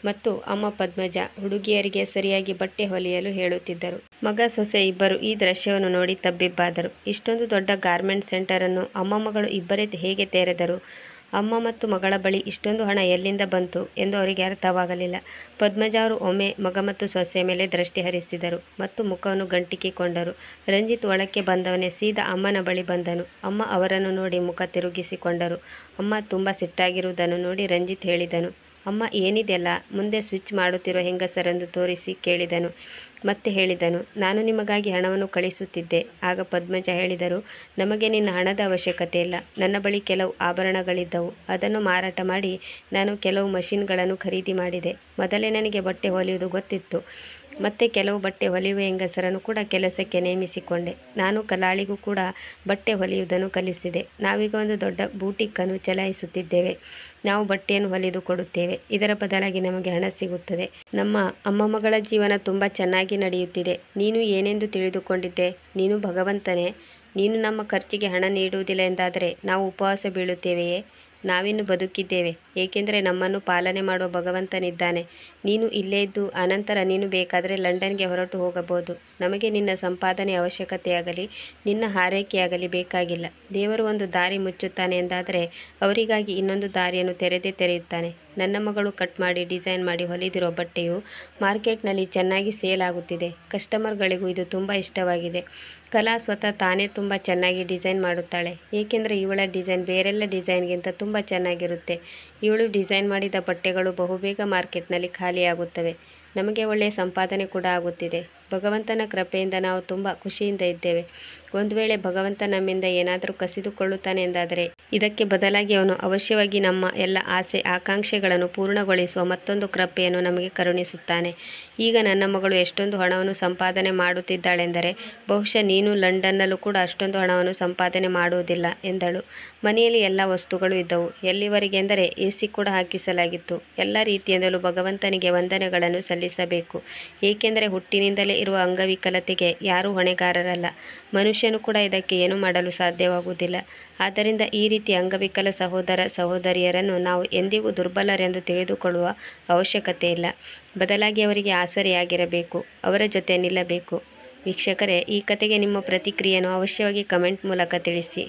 A: ಮತ್ತು ಅಮ್ಮ ಪದ್ಮಜ ಹುಡುಗಿಯರಿಗೆ ಸರಿಯಾಗಿ ಬಟ್ಟೆ ಹೊಲಿಯಲು ಹೇಳುತ್ತಿದ್ದರು. ಮಗ ಸೊಸೆ ಇಬ್ಬರು ಈ ದೃಶ್ಯವನ್ನು ನೋಡಿ ತಬ್ಬಿಬ್ಬಾದರು. ಇಷ್ಟೊಂದು ದೊಡ್ಡ ಗಾರ್ಮೆಂಟ್ ಸೆಂಟರನ್ನು ಅಮ್ಮ ಮಗಳು ಇಬ್ಬರೇ ಹೇಗೆ ತೆರೆದರು? ಅಮ್ಮ ಮತ್ತು ಮಗಳ ಬಳಿ ಇಷ್ಟೊಂದು ಹಣ ಎಲ್ಲಿಂದ ಬಂತು ಎಂದು ಅವರಿಗೆ ಅರ್ಥವಾಗಲಿಲ್ಲ. ಪದ್ಮಜ ಅವರು ಒಮ್ಮೆ ಮಗ ಮತ್ತು ಸೊಸೆಯ ಮೇಲೆ ದೃಷ್ಟಿ ಹರಿಸಿದರು ಮತ್ತು ಮುಖವನ್ನು ಗಂಟಿಕ್ಕಿಕೊಂಡರು. ರಂಜಿತ್ ಒಳಕ್ಕೆ ಬಂದವನೇ ಸೀದಾ ಅಮ್ಮನ ಬಳಿ ಬಂದನು. ಅಮ್ಮ ಅವರನ್ನು ನೋಡಿ ಮುಖ ತಿರುಗಿಸಿಕೊಂಡರು. ಅಮ್ಮ ತುಂಬ ಸಿಟ್ಟಾಗಿರುವುದನ್ನು ನೋಡಿ ರಂಜಿತ್ ಹೇಳಿದನು, ಅಮ್ಮ ಏನಿದೆಯಲ್ಲ, ಮುಂದೆ ಸ್ವಿಚ್ ಮಾಡುತ್ತಿರುವ ಹೆಂಗಸರೆಂದು ತೋರಿಸಿ ಕೇಳಿದನು. ಮತ್ತೆ ಹೇಳಿದನು, ನಾನು ನಿಮಗಾಗಿ ಹಣವನ್ನು ಕಳಿಸುತ್ತಿದ್ದೆ. ಆಗ ಪದ್ಮಜ ಹೇಳಿದರು, ನಮಗೆ ನಿನ್ನ ಹಣದ ಅವಶ್ಯಕತೆ ಇಲ್ಲ. ನನ್ನ ಬಳಿ ಕೆಲವು ಆಭರಣಗಳಿದ್ದವು. ಅದನ್ನು ಮಾರಾಟ ಮಾಡಿ ನಾನು ಕೆಲವು ಮಷಿನ್ಗಳನ್ನು ಖರೀದಿ ಮಾಡಿದೆ. ಮೊದಲೇ ನನಗೆ ಬಟ್ಟೆ ಹೊಲಿಯುವುದು ಗೊತ್ತಿತ್ತು. ಮತ್ತೆ ಕೆಲವು ಬಟ್ಟೆ ಹೊಲಿಯುವ ಹೆಂಗಸರನ್ನು ಕೂಡ ಕೆಲಸಕ್ಕೆ ನೇಮಿಸಿಕೊಂಡೆ. ನಾನು ಕಲಾಳಿಗೂ ಕೂಡ ಬಟ್ಟೆ ಹೊಲಿಯುವುದನ್ನು ಕಲಿಸಿದೆ. ನಾವೀಗ ಒಂದು ದೊಡ್ಡ ಬೂಟಿಕ್ಕನ್ನು ಚಲಾಯಿಸುತ್ತಿದ್ದೇವೆ. ನಾವು ಬಟ್ಟೆಯನ್ನು ಹೊಲಿದು ಕೊಡುತ್ತೇವೆ. ಇದರ ಬದಲಾಗಿ ನಮಗೆ ಹಣ ಸಿಗುತ್ತದೆ. ನಮ್ಮ ಅಮ್ಮ ಮಗಳ ಜೀವನ ತುಂಬ ಚೆನ್ನಾಗಿ ನಡೆಯುತ್ತಿದೆ. ನೀನು ಏನೆಂದು ತಿಳಿದುಕೊಂಡಿದ್ದೆ? ನೀನು ಭಗವಂತನೇ? ನೀನು ನಮ್ಮ ಖರ್ಚಿಗೆ ಹಣ ನೀಡುವುದಿಲ್ಲ ಎಂದಾದರೆ ನಾವು ಉಪವಾಸ ಬೀಳುತ್ತೇವೆಯೇ? ನಾವಿನ್ನು ಬದುಕಿದ್ದೇವೆ, ಏಕೆಂದರೆ ನಮ್ಮನ್ನು ಪಾಲನೆ ಮಾಡುವ ಭಗವಂತನಿದ್ದಾನೆ. ನೀನು ಇಲ್ಲೇ ಇದ್ದು ಅನಂತರ ನೀನು ಬೇಕಾದರೆ ಲಂಡನ್ಗೆ ಹೊರಟು ಹೋಗಬಹುದು. ನಮಗೆ ನಿನ್ನ ಸಂಪಾದನೆಯ ಅವಶ್ಯಕತೆಯಾಗಲಿ ನಿನ್ನ ಹಾರೈಕೆಯಾಗಲಿ ಬೇಕಾಗಿಲ್ಲ. ದೇವರು ಒಂದು ದಾರಿ ಮುಚ್ಚುತ್ತಾನೆ ಎಂದಾದರೆ ಅವರಿಗಾಗಿ ಇನ್ನೊಂದು ದಾರಿಯನ್ನು ತೆರೆದೇ ತೆರೆಯುತ್ತಾನೆ. ನನ್ನ ಮಗಳು ಕಟ್ ಮಾಡಿ ಡಿಸೈನ್ ಮಾಡಿ ಹೊಲಿದಿರೋ ಬಟ್ಟೆಯು ಮಾರ್ಕೆಟ್ನಲ್ಲಿ ಚೆನ್ನಾಗಿ ಸೇಲ್ ಆಗುತ್ತಿದೆ. ಕಸ್ಟಮರ್ಗಳಿಗೂ ಇದು ತುಂಬ ಇಷ್ಟವಾಗಿದೆ. ಕಲಾ ಸ್ವತಃ ತಾನೇ ತುಂಬ ಚೆನ್ನಾಗಿ ಡಿಸೈನ್ ಮಾಡುತ್ತಾಳೆ, ಏಕೆಂದರೆ ಇವಳ ಡಿಸೈನ್ ಬೇರೆಲ್ಲ ಡಿಸೈನ್ಗಿಂತ ತುಂಬ ಚೆನ್ನಾಗಿರುತ್ತೆ. ಇವಳು ಡಿಸೈನ್ ಮಾಡಿದ ಬಟ್ಟೆಗಳು ಬಹುಬೇಗ ಮಾರ್ಕೆಟ್ನಲ್ಲಿ ಖಾಲಿಯಾಗುತ್ತವೆ. ನಮಗೆ ಒಳ್ಳೆಯ ಸಂಪಾದನೆ ಕೂಡ ಆಗುತ್ತಿದೆ. ಭಗವಂತನ ಕೃಪೆಯಿಂದ ನಾವು ತುಂಬ ಖುಷಿಯಿಂದ ಇದ್ದೇವೆ. ಒಂದು ವೇಳೆ ಭಗವಂತ ನಮ್ಮಿಂದ ಏನಾದರೂ ಕಸಿದುಕೊಳ್ಳುತ್ತಾನೆ ಎಂದಾದರೆ ಇದಕ್ಕೆ ಬದಲಾಗಿ ಅವನು ಅವಶ್ಯವಾಗಿ ನಮ್ಮ ಎಲ್ಲ ಆಸೆ ಆಕಾಂಕ್ಷೆಗಳನ್ನು ಪೂರ್ಣಗೊಳಿಸುವ ಮತ್ತೊಂದು ಕೃಪೆಯನ್ನು ನಮಗೆ ಕರುಣಿಸುತ್ತಾನೆ. ಈಗ ನನ್ನ ಮಗಳು ಎಷ್ಟೊಂದು ಹಣವನ್ನು ಸಂಪಾದನೆ ಮಾಡುತ್ತಿದ್ದಾಳೆಂದರೆ ಬಹುಶಃ ನೀನು ಲಂಡನ್ನಲ್ಲೂ ಕೂಡ ಅಷ್ಟೊಂದು ಹಣವನ್ನು ಸಂಪಾದನೆ ಮಾಡುವುದಿಲ್ಲ ಎಂದಳು. ಮನೆಯಲ್ಲಿ ಎಲ್ಲ ವಸ್ತುಗಳು ಇದ್ದವು. ಎಲ್ಲಿವರೆಗೆ ಎಂದರೆ AC ಕೂಡ ಹಾಕಿಸಲಾಗಿತ್ತು. ಎಲ್ಲ ರೀತಿಯಿಂದಲೂ ಭಗವಂತನಿಗೆ ವಂದನೆಗಳನ್ನು ಸಲ್ಲಿಸಬೇಕು, ಏಕೆಂದರೆ ಹುಟ್ಟಿನಿಂದಲೇ ಇರುವ ಅಂಗವಿಕಲತೆಗೆ ಯಾರೂ ಹೊಣೆಗಾರರಲ್ಲ. ಮನುಷ್ಯನು ಕೂಡ ಇದಕ್ಕೆ ಏನೂ ಮಾಡಲು ಸಾಧ್ಯವಾಗುವುದಿಲ್ಲ. ಆದ್ದರಿಂದ ಈ ರೀತಿ ಅಂಗವಿಕಲ ಸಹೋದರ ಸಹೋದರಿಯರನ್ನು ನಾವು ಎಂದಿಗೂ ದುರ್ಬಲರೆಂದು ತಿಳಿದುಕೊಳ್ಳುವ ಅವಶ್ಯಕತೆ ಇಲ್ಲ. ಬದಲಾಗಿ ಅವರಿಗೆ ಆಸರೆಯಾಗಿರಬೇಕು, ಅವರ ಜೊತೆ ನಿಲ್ಲಬೇಕು. ವೀಕ್ಷಕರೇ, ಈ ಕಥೆಗೆ ನಿಮ್ಮ ಪ್ರತಿಕ್ರಿಯೆಯನ್ನು ಅವಶ್ಯವಾಗಿ ಕಮೆಂಟ್ ಮೂಲಕ ತಿಳಿಸಿ.